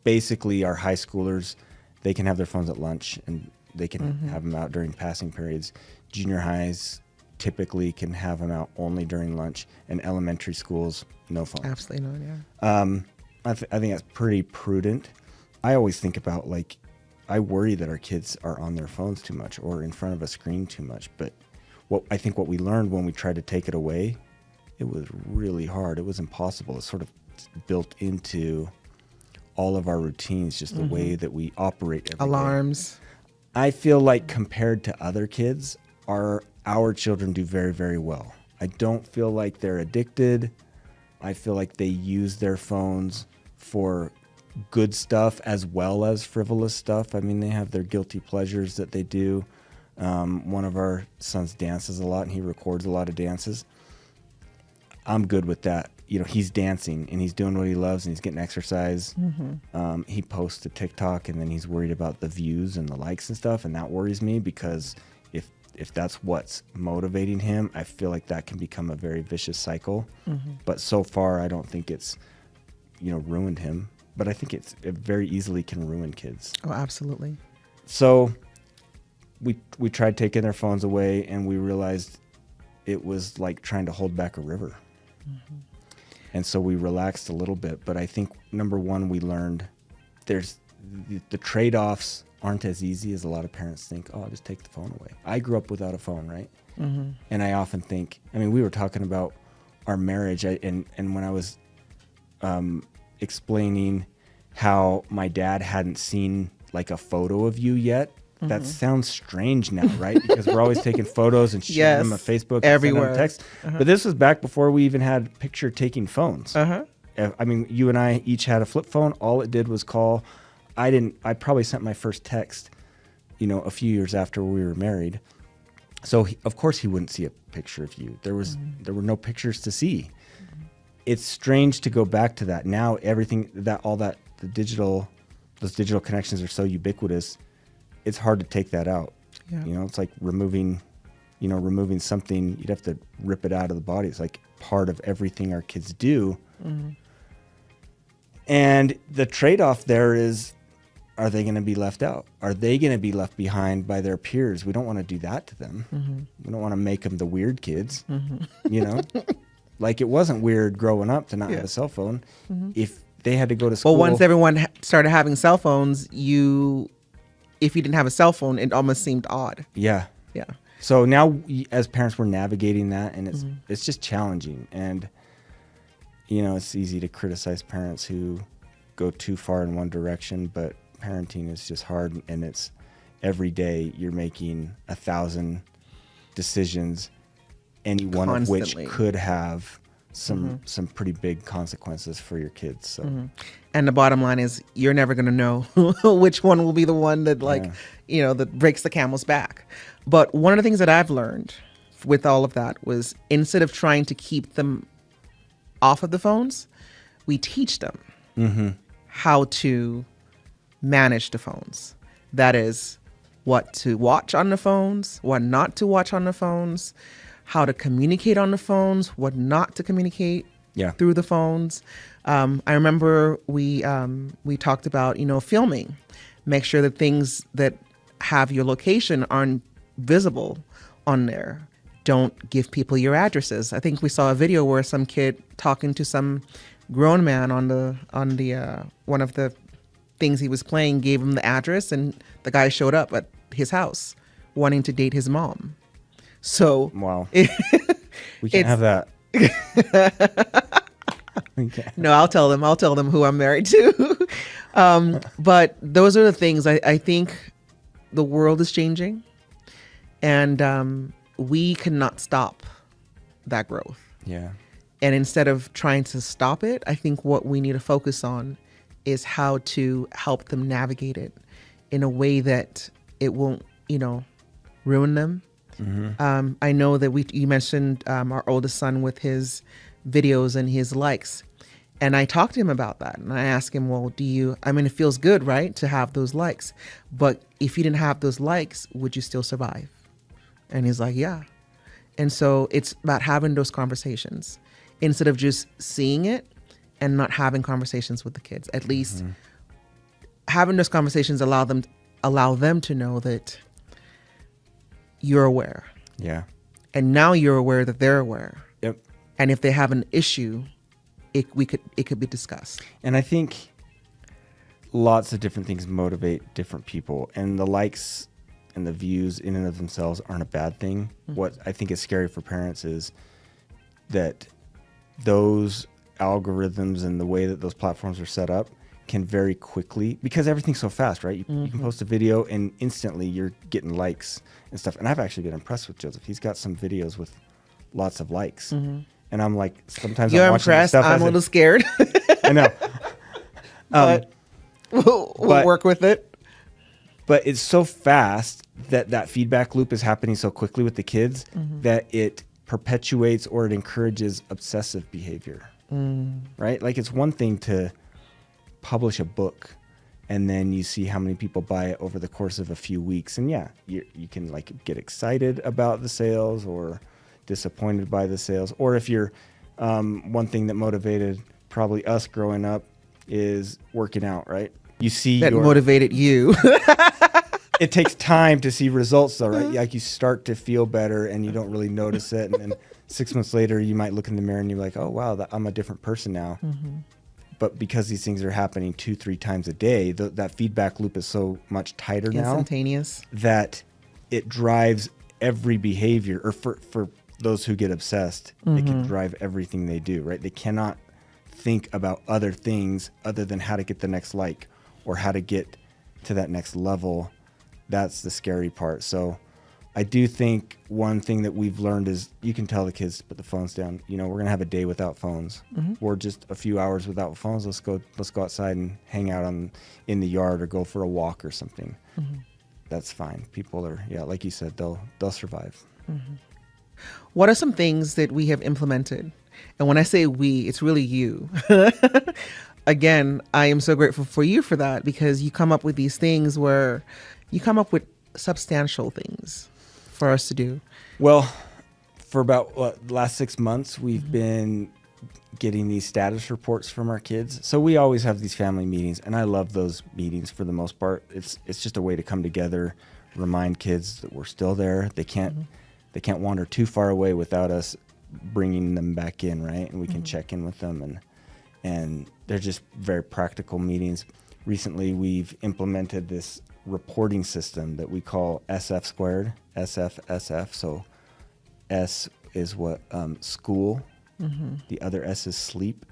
basically our high schoolers, they can have their phones at lunch and they can have them out during passing periods. Junior highs typically can have them out only during lunch, and elementary schools, no phones. Absolutely not, yeah. I think that's pretty prudent. I always think about, like, I worry that our kids are on their phones too much or in front of a screen too much. But I think what we learned when we tried to take it away, it was really hard. It was impossible. It's sort of built into all of our routines, just the way that we operate every Alarms. day. I feel like compared to other kids, our children do very, very well. I don't feel like they're addicted. I feel like they use their phones for good stuff as well as frivolous stuff. I mean, they have their guilty pleasures that they do. One of our sons dances a lot and he records a lot of dances. I'm good with that. He's dancing and he's doing what he loves and he's getting exercise. He posts to TikTok and then he's worried about the views and the likes and stuff. And that worries me because if that's what's motivating him, I feel like that can become a very vicious cycle. But so far, I don't think it's, ruined him. But I think it very easily can ruin kids. Oh, absolutely. So we tried taking their phones away, and we realized it was like trying to hold back a river. And so we relaxed a little bit. But I think, number one, we learned there's the trade-offs aren't as easy as a lot of parents think. Oh, I'll just take the phone away. I grew up without a phone, right? And I often think, we were talking about our marriage, and when I was explaining how my dad hadn't seen like a photo of you yet, that sounds strange now, right? Because we're always taking photos and sharing them on Facebook, everywhere, and text. But this was back before we even had picture-taking phones. You and I each had a flip phone. All it did was call. I probably sent my first text, a few years after we were married. So of course he wouldn't see a picture of you. There were no pictures to see. It's strange to go back to that. Now those digital connections are so ubiquitous. It's hard to take that out. Yeah. It's like removing something. You'd have to rip it out of the body. It's like part of everything our kids do. And the trade-off there is, are they going to be left out? Are they going to be left behind by their peers? We don't want to do that to them. We don't want to make them the weird kids, Like it wasn't weird growing up to not have a cell phone. If they had to go to school. Well, once everyone started having cell phones, if you didn't have a cell phone, it almost seemed odd. Yeah. Yeah. So now as parents, we're navigating that, and it's just challenging. And, it's easy to criticize parents who go too far in one direction, but parenting is just hard, and it's every day you're making 1,000 decisions, any one of which could have some pretty big consequences for your kids. So, and the bottom line is you're never going to know which one will be the one that that breaks the camel's back. But one of the things that I've learned with all of that was, instead of trying to keep them off of the phones, we teach them how to manage the phones. That is, what to watch on the phones, what not to watch on the phones, how to communicate on the phones, what not to communicate through the phones. I remember we talked about, filming. Make sure that things that have your location aren't visible on there. Don't give people your addresses. I think we saw a video where some kid talking to some grown man on the one of the things he was playing gave him the address, and the guy showed up at his house wanting to date his mom. So wow, we can't have that. Okay. No, I'll tell them who I'm married to. But those are the things I think the world is changing, and we cannot stop that growth. Yeah. And instead of trying to stop it, I think what we need to focus on is how to help them navigate it in a way that it won't, ruin them. I know that you mentioned our oldest son with his videos and his likes. And I talked to him about that. And I asked him, well, it feels good, right, to have those likes. But if you didn't have those likes, would you still survive? And he's like, yeah. And so it's about having those conversations instead of just seeing it and not having conversations with the kids. At least having those conversations allow them to know that you're aware. Yeah. And now you're aware that they're aware. Yep. And if they have an issue, it could be discussed. And I think lots of different things motivate different people, and the likes and the views in and of themselves aren't a bad thing. What I think is scary for parents is that those algorithms and the way that those platforms are set up can very quickly, because everything's so fast, right? You can post a video and instantly you're getting likes and stuff. And I've actually been impressed with Joseph. He's got some videos with lots of likes. And I'm like, sometimes you're I'm watching impressed. Stuff I'm a little scared. I know. But we'll work with it. But it's so fast that feedback loop is happening so quickly with the kids that it perpetuates or it encourages obsessive behavior, right? Like, it's one thing to publish a book and then you see how many people buy it over the course of a few weeks. And you can get excited about the sales or disappointed by the sales. Or if you're, one thing that motivated probably us growing up is working out, right? You see that motivated you. It takes time to see results though, right? Like, you start to feel better and you don't really notice it. And then 6 months later, you might look in the mirror and you're like, oh, wow, I'm a different person now. But because these things are happening 2-3 times a day, that feedback loop is so much tighter now. Instantaneous. That it drives every behavior, or for those who get obsessed, it can drive everything they do, right? They cannot think about other things other than how to get the next like or how to get to that next level. That's the scary part. So I do think one thing that we've learned is you can tell the kids to put the phones down. We're going to have a day without phones or just a few hours without phones. Let's go outside and hang out in the yard or go for a walk or something. That's fine. People are, like you said, they'll survive. What are some things that we have implemented? And when I say we, it's really you. Again, I am so grateful for you for that, because you come up with these things where you come up with substantial things for us to do. Well, for about the last 6 months, we've been getting these status reports from our kids. So we always have these family meetings, and I love those meetings for the most part. It's just a way to come together, remind kids that we're still there. They can't wander too far away without us bringing them back in, right? And we can check in with them, and they're just very practical meetings. Recently, we've implemented this reporting system that we call SF squared, SFSF. So S is what school, the other S is sleep,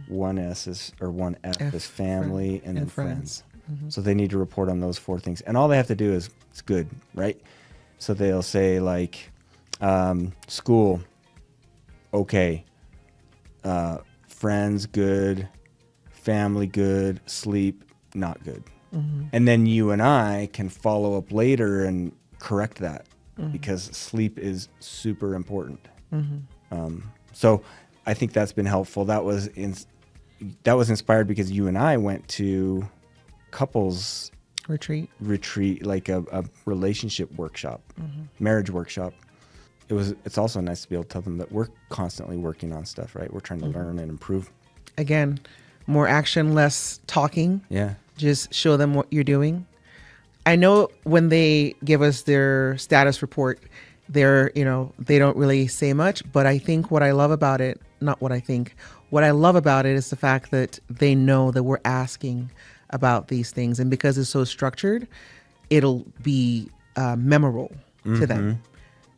one F is family, and then friends. So they need to report on those 4 things, and all they have to do is it's good, right? So they'll say like school, okay, friends good, family good, sleep not good. And then you and I can follow up later and correct that because sleep is super important. So I think that's been helpful. That was inspired because you and I went to couples retreat, like a relationship workshop, marriage workshop. It's also nice to be able to tell them that we're constantly working on stuff, right? We're trying to learn and improve. Again, more action, less talking. Yeah. Just show them what you're doing. I know when they give us their status report, they don't really say much, but I think what I love about it, what I love about it is the fact that they know that we're asking about these things. And because it's so structured, it'll be memorable to them,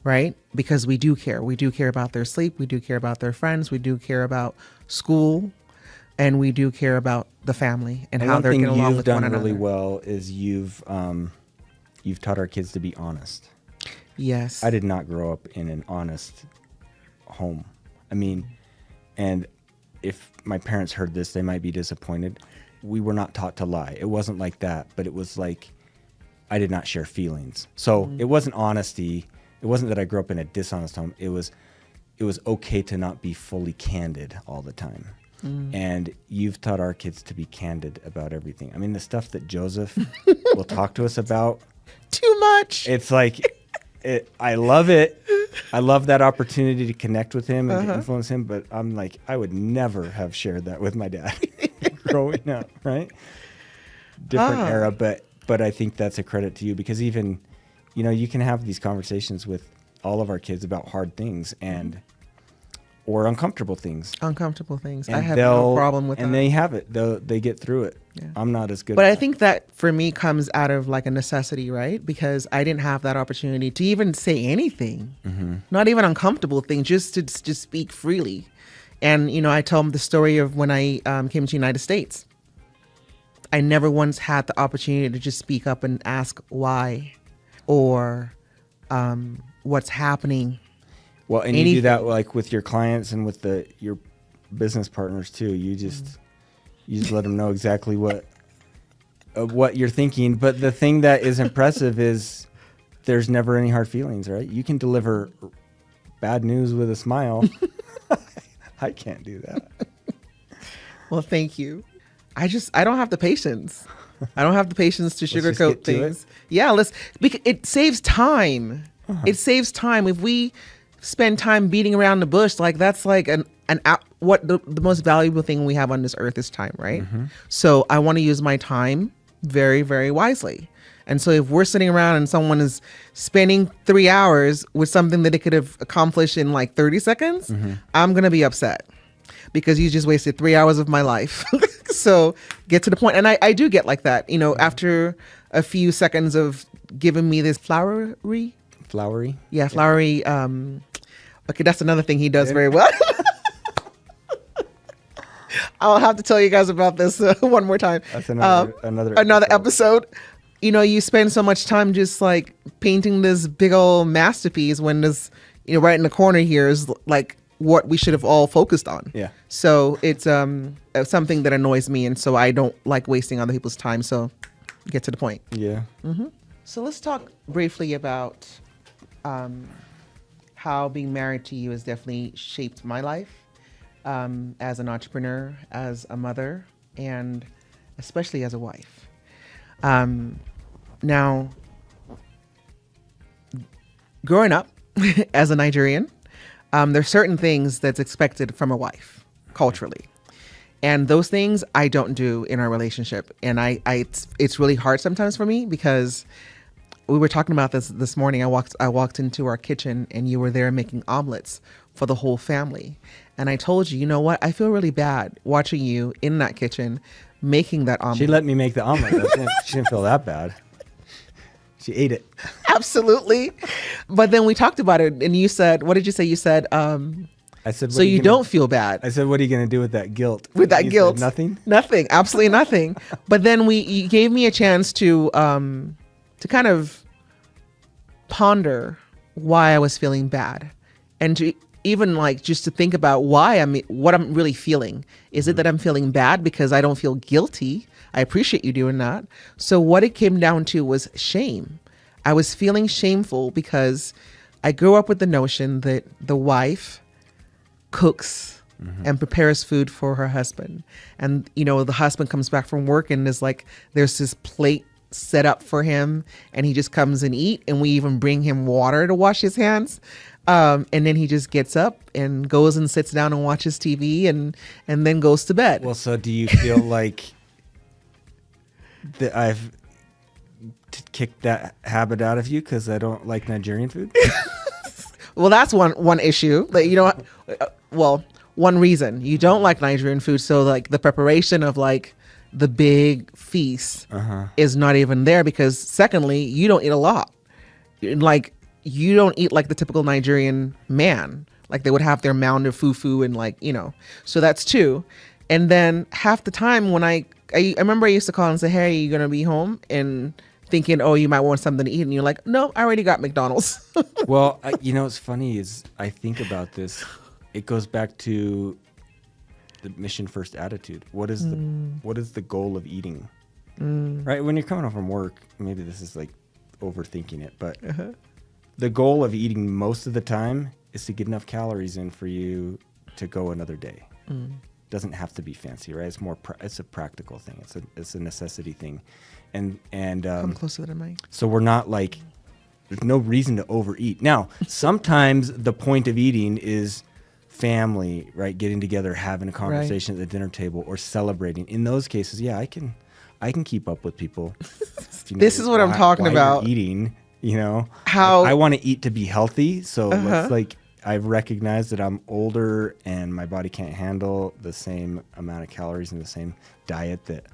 right? Because we do care. We do care about their sleep. We do care about their friends. We do care about school. And we do care about the family and how they're getting along with one another. One thing you've done really well is you've taught our kids to be honest. Yes. I did not grow up in an honest home. I mean, and if my parents heard this, they might be disappointed. We were not taught to lie. It wasn't like that, but it was like I did not share feelings. So it wasn't honesty. It wasn't that I grew up in a dishonest home. It was okay to not be fully candid all the time. And you've taught our kids to be candid about everything. I mean, the stuff that Joseph will talk to us about. Too much. It's like, I love it. I love that opportunity to connect with him and to influence him. But I'm like, I would never have shared that with my dad growing up, right? Different era. But I think that's a credit to you because even, you can have these conversations with all of our kids about hard things or uncomfortable things. And I have no problem with that. And they have it. They get through it. Yeah. I'm not as good. But I think that for me comes out of like a necessity, right? Because I didn't have that opportunity to even say anything, not even uncomfortable things, just to speak freely. And, I tell them the story of when I came to the United States. I never once had the opportunity to just speak up and ask why or what's happening. Well, and you do that like with your clients and with your business partners too. You just let them know exactly what you're thinking. But the thing that is impressive is there's never any hard feelings, right? You can deliver bad news with a smile. I can't do that. Well, thank you. I don't have the patience. I don't have the patience to sugarcoat things. Yeah, it saves time. It saves time if we spend time beating around the bush. Like that's like what the most valuable thing we have on this earth is time, right? So I want to use my time very, very wisely. And so if we're sitting around and someone is spending 3 hours with something that they could have accomplished in like 30 seconds, I'm going to be upset because you just wasted 3 hours of my life. So get to the point. And I do get like that, after a few seconds of giving me this flowery. Yeah, flowery. Okay, that's another thing he does very well. I'll have to tell you guys about this one more time. That's another episode. You spend so much time just like painting this big old masterpiece when this, right in the corner here is like what we should have all focused on. Yeah. So it's something that annoys me, and so I don't like wasting other people's time. So get to the point. Yeah. So let's talk briefly about how being married to you has definitely shaped my life as an entrepreneur, as a mother, and especially as a wife. Now, growing up as a Nigerian, there's certain things that's expected from a wife culturally. And those things I don't do in our relationship. And it's really hard sometimes for me because we were talking about this morning. I walked into our kitchen and you were there making omelets for the whole family. And I told you, you know what? I feel really bad watching you in that kitchen making that omelet. She let me make the omelet. She didn't feel that bad. She ate it. Absolutely. But then we talked about it, and you said, what did you say? You said, I said, so you don't feel bad. I said, what are you going to do with that guilt? With that You guilt? said nothing? Nothing. Absolutely nothing. But then you gave me a chance to kind of ponder why I was feeling bad, and to even like just to think about what I'm really feeling. Is it that I'm feeling bad because I don't feel guilty? I appreciate you doing that. So what it came down to was shame. I was feeling shameful because I grew up with the notion that the wife cooks and prepares food for her husband. And, the husband comes back from work and is like, there's this plate set up for him and he just comes and eat. And we even bring him water to wash his hands. And then he just gets up and goes and sits down and watches TV and then goes to bed. Well, so do you feel like that I've kicked that habit out of you because I don't like Nigerian food? Well, that's one issue. One reason you don't like Nigerian food. So like the preparation of like the big feast is not even there because secondly, you don't eat a lot. Like you don't eat like the typical Nigerian man. Like they would have their mound of fufu and so that's two. And then half the time when I remember I used to call and say, hey, are you going to be home? And thinking, oh, you might want something to eat. And you're like, no, I already got McDonald's. Well, what's funny is I think about this. It goes back to the mission first attitude. What is the goal of eating? Right? When you're coming home from work, maybe this is like overthinking it, but the goal of eating most of the time is to get enough calories in for you to go another day. Doesn't have to be fancy, right? It's more it's a practical thing. It's a necessity thing. And Come close to the mic. So we're not like, there's no reason to overeat. Now, sometimes the point of eating is family, right? Getting together, having a conversation at the dinner table, or celebrating. In those cases, yeah, I can keep up with people. This is what I'm talking about. Eating, how I want to eat to be healthy. So let's I've recognized that I'm older and my body can't handle the same amount of calories and the same diet that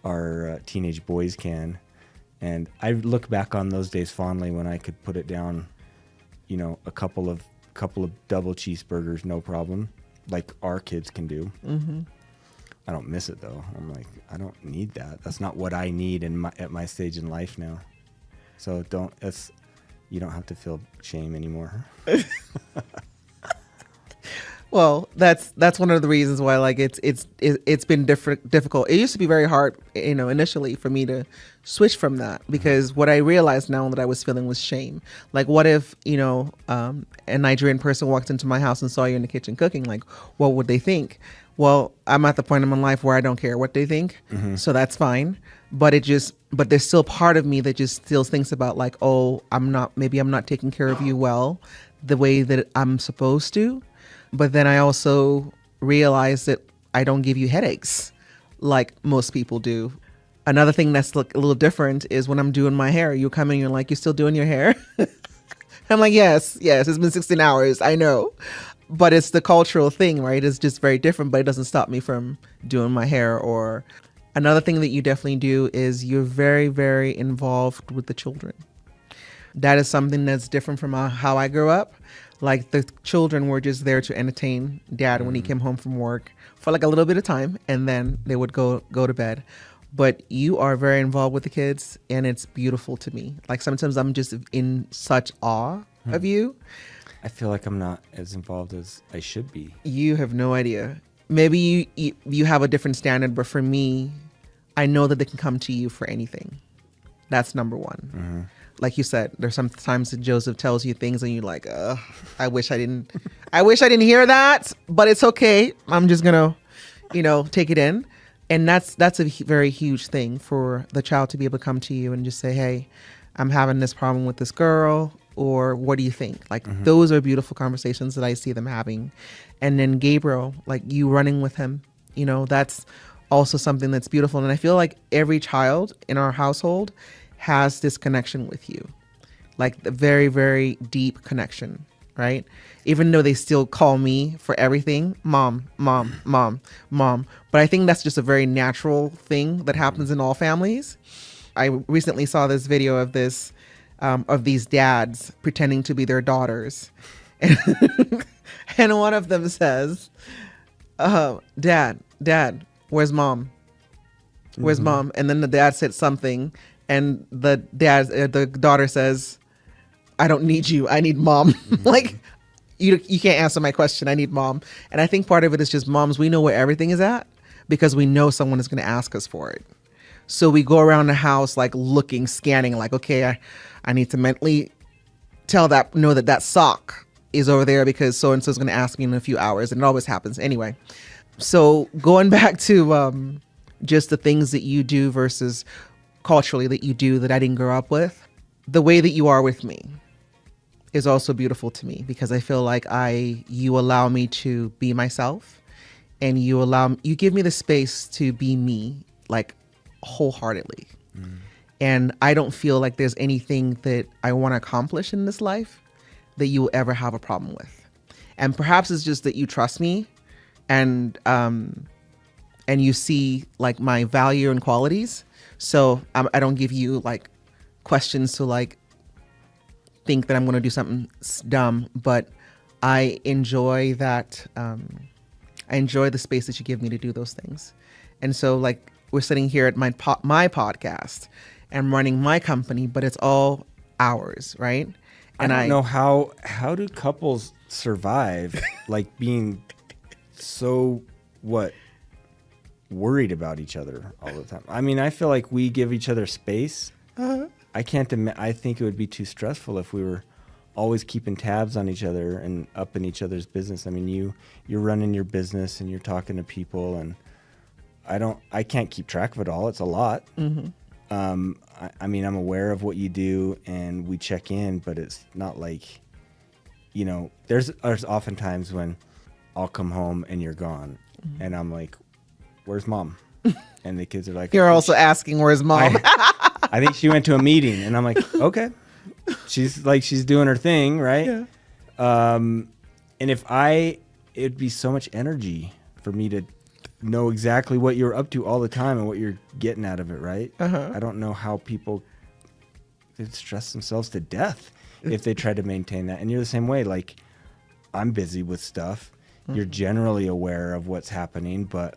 our teenage boys can. And I look back on those days fondly when I could put it down, a couple of double cheeseburgers, no problem, like our kids can do. I don't miss it though. I'm like, I don't need that. That's not what I need at my stage in life now. So you don't have to feel shame anymore. Well, that's one of the reasons why it's been difficult. It used to be very hard, initially for me to switch from that because what I realized now that I was feeling was shame. Like, what if a Nigerian person walked into my house and saw you in the kitchen cooking? Like, what would they think? Well, I'm at the point in my life where I don't care what they think, so that's fine. But there's still part of me that just still thinks about like, oh, I'm not taking care of you well the way that I'm supposed to. But then I also realize that I don't give you headaches like most people do. Another thing that's a little different is when I'm doing my hair. You come in, you're like, you're still doing your hair? I'm like, yes, it's been 16 hours. I know. But it's the cultural thing, right? It's just very different, but it doesn't stop me from doing my hair. Or another thing that you definitely do is you're very, very involved with the children. That is something that's different from how I grew up. Like the children were just there to entertain dad when he came home from work for like a little bit of time, and then they would go to bed. But you are very involved with the kids, and it's beautiful to me. Like sometimes I'm just in such awe of you. I feel like I'm not as involved as I should be. You have no idea. Maybe you have a different standard, but for me, I know that they can come to you for anything. That's number one. Like you said, there's some times that Joseph tells you things and you're like, I wish I didn't hear that, but it's okay. I'm just gonna, take it in. And that's a very huge thing for the child to be able to come to you and just say, hey, I'm having this problem with this girl, or what do you think? Like those are beautiful conversations that I see them having. And then Gabriel, like you running with him, that's also something that's beautiful. And I feel like every child in our household has this connection with you, like the very, very deep connection, right? Even though they still call me for everything, mom. But I think that's just a very natural thing that happens in all families. I recently saw this video of this of these dads pretending to be their daughters. And one of them says, Dad, where's mom? Where's mom? And then the dad said something, and the daughter says, I don't need you. I need mom. Like, you can't answer my question. I need mom. And I think part of it is just moms, we know where everything is at because we know someone is going to ask us for it. So we go around the house like looking, scanning, like, okay, I need to mentally know that sock is over there because so-and-so is going to ask me in a few hours. And it always happens anyway. So going back to just the things that you do versus culturally that you do that I didn't grow up with, the way that you are with me is also beautiful to me because I feel like you allow me to be myself, and you give me the space to be me, like, wholeheartedly. And I don't feel like there's anything that I want to accomplish in this life that you will ever have a problem with. And perhaps it's just that you trust me and you see like my value and qualities. So I don't give you like questions to like think that I'm going to do something dumb, but I enjoy that. I enjoy the space that you give me to do those things. And so like we're sitting here at my podcast and running my company, but it's all ours, right? And I don't know how do couples survive like being so worried about each other all the time. I mean, I feel like we give each other space. I think it would be too stressful if we were always keeping tabs on each other and up in each other's business. I mean, you're running your business and you're talking to people, and I can't keep track of it all. It's a lot. I mean, I'm aware of what you do and we check in, but it's not like, there's often times when I'll come home and you're gone and I'm like, where's mom? And the kids are like, you're also asking, where's mom? I think she went to a meeting, and I'm like, okay, she's doing her thing. Right. Yeah. And it'd be so much energy for me to know exactly what you're up to all the time and what you're getting out of it. Right. I don't know how people could stress themselves to death if they try to maintain that. And you're the same way. Like, I'm busy with stuff. You're generally aware of what's happening, but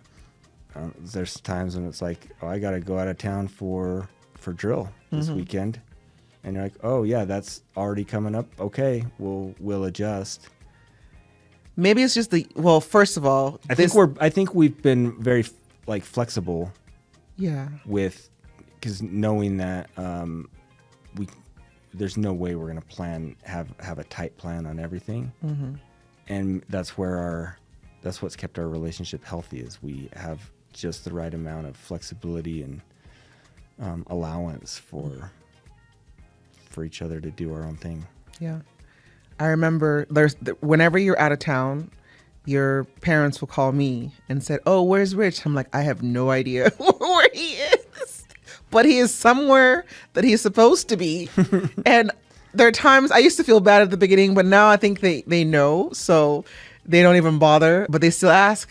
there's times when it's like, oh, I got to go out of town for drill this weekend. And you're like, oh yeah, that's already coming up. Okay, we'll adjust. Maybe it's just first of all, I think we've been very like flexible. Yeah. Because knowing that there's no way we're going to have a tight plan on everything. And that's what's kept our relationship healthy, is we have just the right amount of flexibility and allowance for each other to do our own thing. Yeah. I remember whenever you're out of town, your parents will call me and said, oh, where's Rich? I'm like, I have no idea where he is, but he is somewhere that he's supposed to be. And there are times I used to feel bad at the beginning, but now I think they know, so they don't even bother, but they still ask.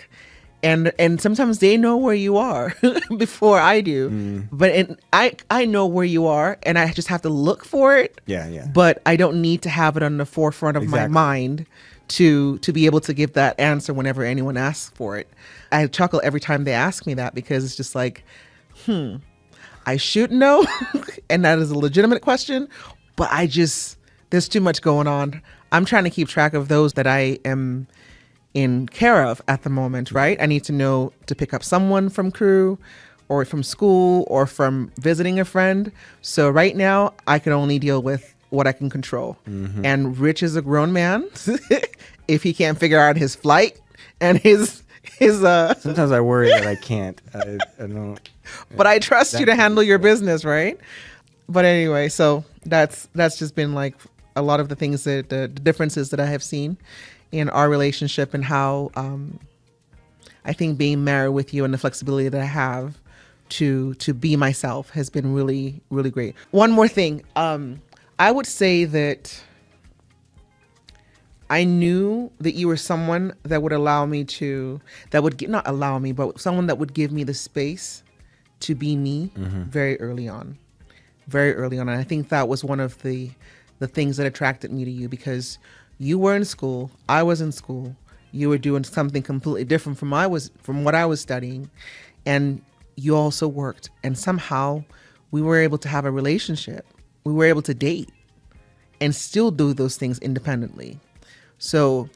And sometimes they know where you are before I do. But I know where you are, and I just have to look for it. Yeah. But I don't need to have it on the forefront of my mind to be able to give that answer whenever anyone asks for it. I chuckle every time they ask me that, because it's just like, I should know. And that is a legitimate question, but there's too much going on. I'm trying to keep track of those that I am in care of at the moment, right? I need to know to pick up someone from crew or from school or from visiting a friend. So right now I can only deal with what I can control. And Rich is a grown man. If he can't figure out his flight and his sometimes I worry that I can't. I don't. But I trust you to handle your business, right? But anyway, so that's just been like a lot of the things that the differences that I have seen in our relationship, and how I think being married with you and the flexibility that I have to be myself has been really, really great. One more thing. I would say that I knew that you were someone that would allow me not allow me, but someone that would give me the space to be me very early on. very early on. And I think that was one of the things that attracted me to you, because you were in school, I was in school, you were doing something completely different from what I was studying, and you also worked, and somehow we were able to have a relationship. We were able to date and still do those things independently. So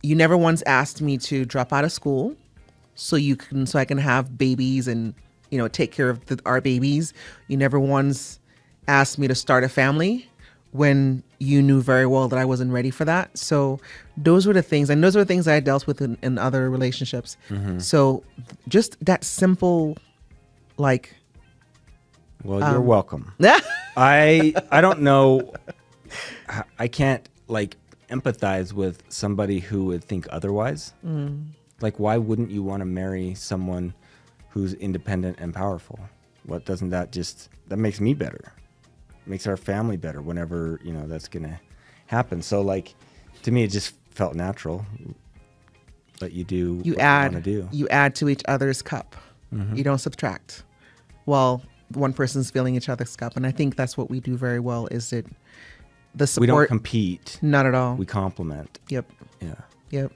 you never once asked me to drop out of school so I can have babies and, take care of our babies. You never once asked me to start a family when you knew very well that I wasn't ready for that. So those were the things, and those were the things I dealt with in other relationships. Mm-hmm. So just that simple, like. Well, you're welcome. I don't know. I can't empathize with somebody who would think otherwise. Mm. Like, why wouldn't you want to marry someone who's independent and powerful? What doesn't that makes me better? Makes our family better whenever, that's going to happen. So to me, it just felt natural that you do what you want to do. You add to each other's cup. Mm-hmm. You don't subtract. Well, one person's filling each other's cup. And I think that's what we do very well, is that the support. We don't compete. Not at all. We complement. Yep. Yeah. Yep.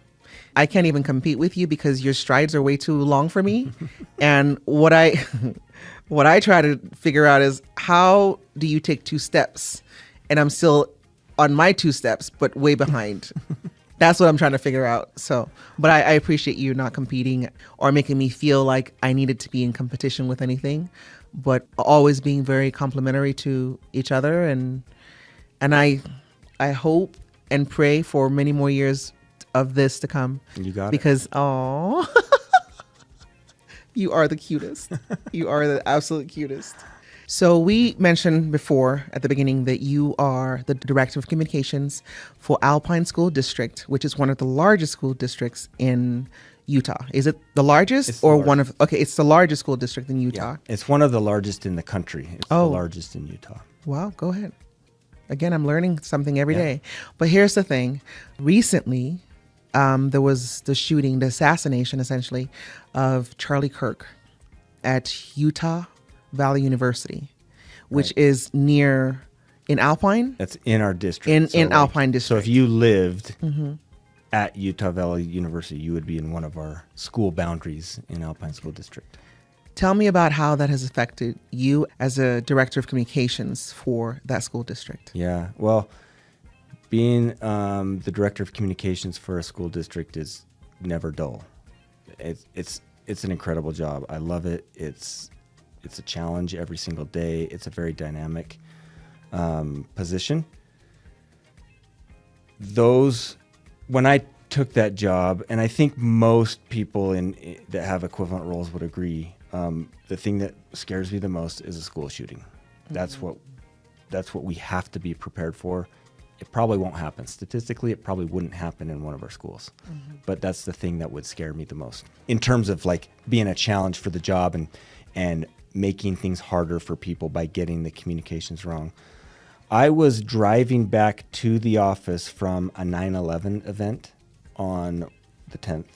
I can't even compete with you because your strides are way too long for me. And what I try to figure out is, how do you take 2 steps and I'm still on my 2 steps, but way behind? That's what I'm trying to figure out. So, but I appreciate you not competing or making me feel like I needed to be in competition with anything, but always being very complimentary to each other. And I hope and pray for many more years of this to come. You got because, oh, you are the cutest. You are the absolute cutest. So we mentioned before at the beginning that you are the Director of Communications for Alpine School District, which is one of the largest school districts in Utah. Is it the largest it's it's the largest school district in Utah. Yeah, it's one of the largest in the country. It's the largest in Utah. Wow, go ahead. Again, I'm learning something every day. But here's the thing. Recently, there was the assassination, essentially, of Charlie Kirk at Utah Valley University, which is in Alpine. That's in our district. In Alpine district. So if you lived at Utah Valley University, you would be in one of our school boundaries in Alpine School District. Tell me about how that has affected you as a Director of Communications for that school district. Yeah, well, being the Director of Communications for a school district is never dull. It's an incredible job. I love it. It's a challenge every single day. It's a very dynamic position. When I took that job, and I think most people that have equivalent roles would agree, the thing that scares me the most is a school shooting. Mm-hmm. That's what we have to be prepared for. It probably won't happen. Statistically, it probably wouldn't happen in one of our schools. Mm-hmm. But that's the thing that would scare me the most in terms of being a challenge for the job and making things harder for people by getting the communications wrong. I was driving back to the office from a 9/11 event on the 10th.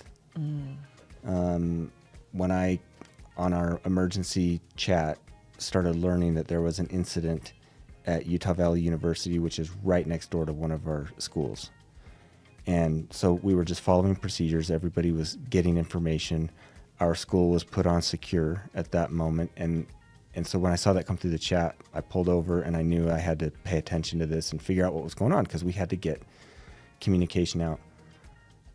When I, on our emergency chat, started learning that there was an incident at Utah Valley University, which is right next door to one of our schools. And so we were just following procedures. Everybody was getting information. Our school was put on secure at that moment. And so when I saw that come through the chat, I pulled over and I knew I had to pay attention to this and figure out what was going on, because we had to get communication out.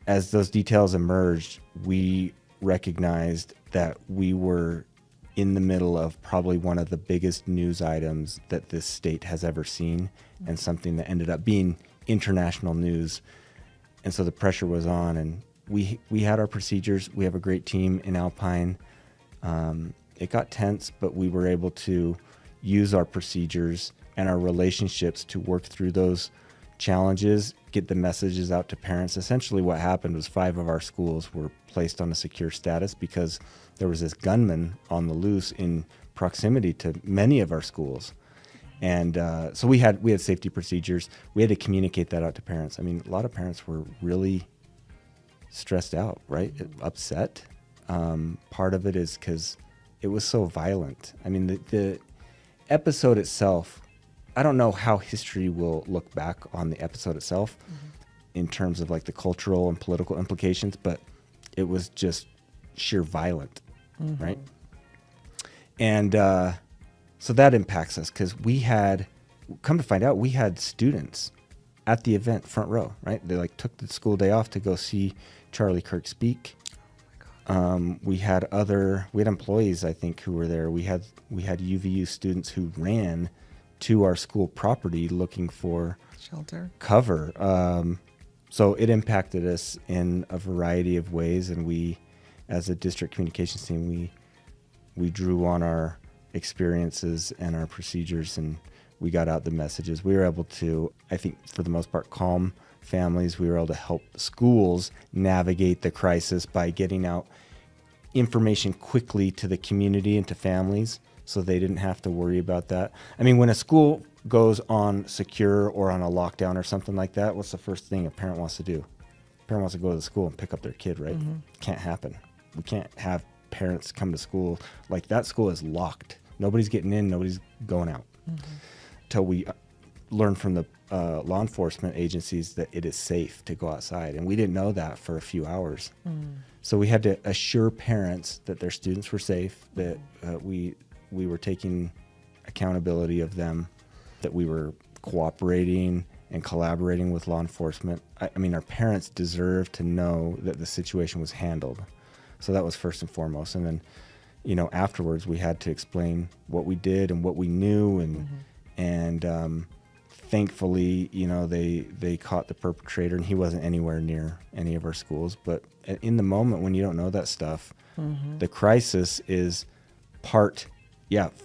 As those details emerged, we recognized that we were in the middle of probably one of the biggest news items that this state has ever seen, and something that ended up being international news. And so the pressure was on, and we had our procedures. We have a great team in Alpine. It got tense, but we were able to use our procedures and our relationships to work through those challenges, get the messages out to parents. Essentially what happened was 5 of our schools were placed on a secure status because there was this gunman on the loose in proximity to many of our schools. And so we had safety procedures. We had to communicate that out to parents. I mean, a lot of parents were really stressed out, right? Upset. Part of it is because it was so violent. I mean, episode itself, I don't know how history will look back on the episode itself in terms of like the cultural and political implications, but it was just sheer violent, right? And so that impacts us because we had, come to find out, we had students at the event front row, right? They like took the school day off to go see Charlie Kirk speak. We had employees, I think, who were there. We had UVU students who ran to our school property looking for Shelter. Cover. So it impacted us in a variety of ways, and we, as a district communications team, we drew on our experiences and our procedures, and we got out the messages. We were able to, I think, for the most part, calm families. We were able to help schools navigate the crisis by getting out information quickly to the community and to families so they didn't have to worry about that. I mean, when a school goes on secure or on a lockdown or something like that, what's the first thing a parent wants to do? A parent wants to go to the school and pick up their kid, right? Can't happen. We can't have parents come to school. Like, that school is locked. Nobody's getting in, nobody's going out. Till we learn from the law enforcement agencies that it is safe to go outside. And we didn't know that for a few hours. So we had to assure parents that their students were safe, that we were taking accountability of them, that we were cooperating and collaborating with law enforcement. I mean, our parents deserve to know that the situation was handled. So that was first and foremost. And then, you know, afterwards we had to explain what we did and what we knew, and thankfully, you know, they caught the perpetrator, and he wasn't anywhere near any of our schools. But in the moment when you don't know that stuff, the crisis is part,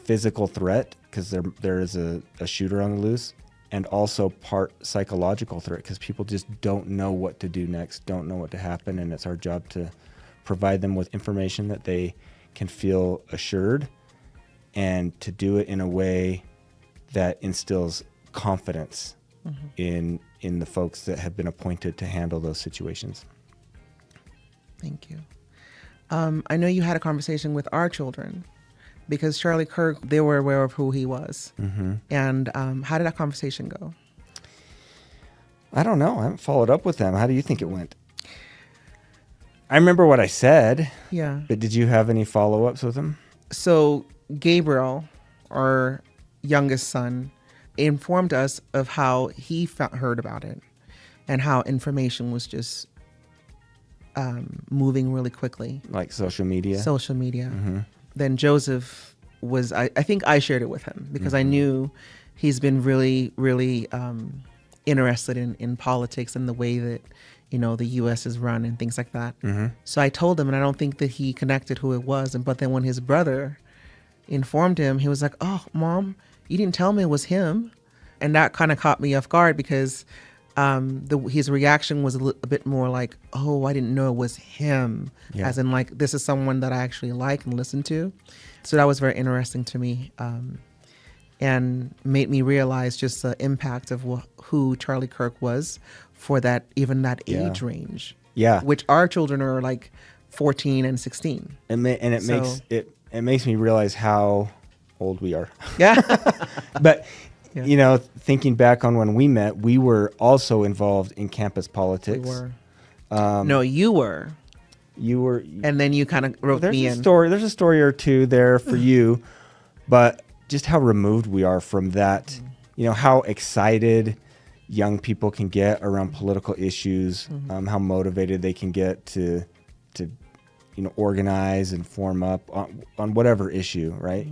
physical threat, because there is a shooter on the loose, and also part psychological threat, because people just don't know what to do next, don't know what to happen, and it's our job to provide them with information that they can feel assured, and to do it in a way that instills confidence in the folks that have been appointed to handle those situations. Thank you. I know you had a conversation with our children, because Charlie Kirk, they were aware of who he was. And how did that conversation go? I don't know. I haven't followed up with them. How do you think it went? I remember what I said. Yeah. But did you have any follow-ups with them? So Gabriel, our youngest son, informed us of how he heard about it and how information was just moving really quickly. Like social media? Social media. Then Joseph was, I think I shared it with him because I knew he's been really, really interested in politics and the way that, you know, the U.S. is run and things like that. So I told him, and I don't think that he connected who it was. But then when his brother informed him, he was like, "Oh, Mom, you didn't tell me it was him." And that kind of caught me off guard, because his reaction was a bit more like, "Oh, I didn't know it was him," as in like, this is someone that I actually like and listen to. So that was very interesting to me, and made me realize just the impact of who Charlie Kirk was for that age range. Yeah, which our children are like 14 and 16. It makes me realize how old we are. Yeah. But you know, thinking back on when we met, we were also involved in campus politics. We were. No, you were. You were. And then you kind of wrote me in. There's a story or two there for you, but just how removed we are from that. You know, how excited young people can get around political issues, how motivated they can get to you know, organize and form up on whatever issue, right?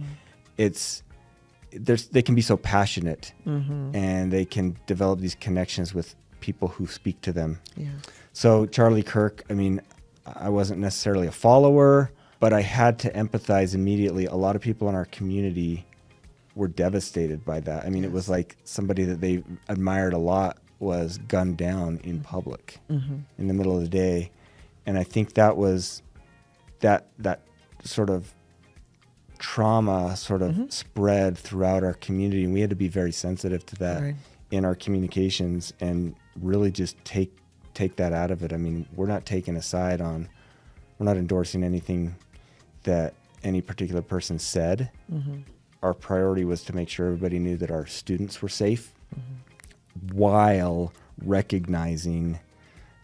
They can be so passionate, and they can develop these connections with people who speak to them. Yeah. So Charlie Kirk, I mean, I wasn't necessarily a follower, but I had to empathize immediately. A lot of people in our community were devastated by that. I mean, it was like somebody that they admired a lot was gunned down in public in the middle of the day. And I think that was that sort of trauma sort of spread throughout our community, and we had to be very sensitive to that in our communications and really just take that out of it. I mean, we're not taking a side on, we're not endorsing anything that any particular person said. our priority was to make sure everybody knew that our students were safe, while recognizing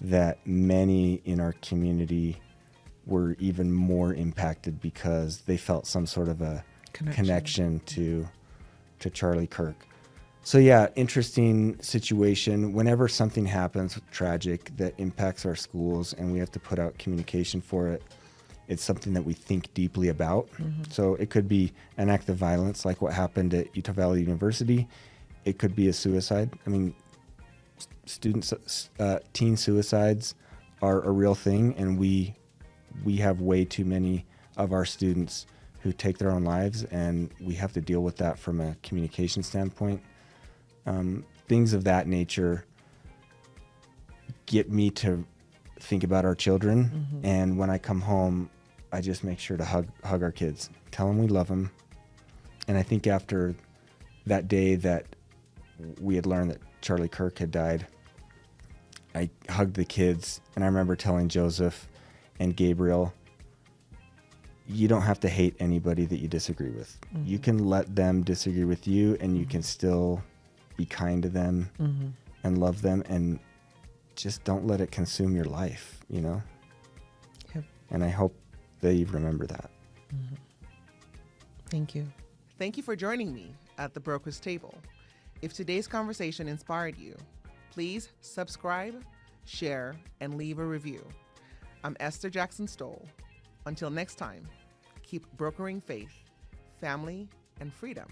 that many in our community were even more impacted because they felt some sort of a connection to Charlie Kirk. So yeah, interesting situation. Whenever something happens tragic that impacts our schools and we have to put out communication for it, it's something that we think deeply about. So it could be an act of violence like what happened at Utah Valley University. It could be a suicide. I mean, teen suicides are a real thing, and we have way too many of our students who take their own lives, and we have to deal with that from a communication standpoint. Things of that nature get me to think about our children, and when I come home, I just make sure to hug our kids, tell them we love them. And I think after that day that we had learned that Charlie Kirk had died, I hugged the kids, and I remember telling Joseph and Gabriel, you don't have to hate anybody that you disagree with. You can let them disagree with you, and you can still be kind to them and love them, and just don't let it consume your life, you know? Yep. And I hope they remember that. Thank you. Thank you for joining me at the Broker's Table. If today's conversation inspired you, please subscribe, share, and leave a review. I'm Esther Jackson-Stowell. Until next time, keep brokering faith, family, and freedom.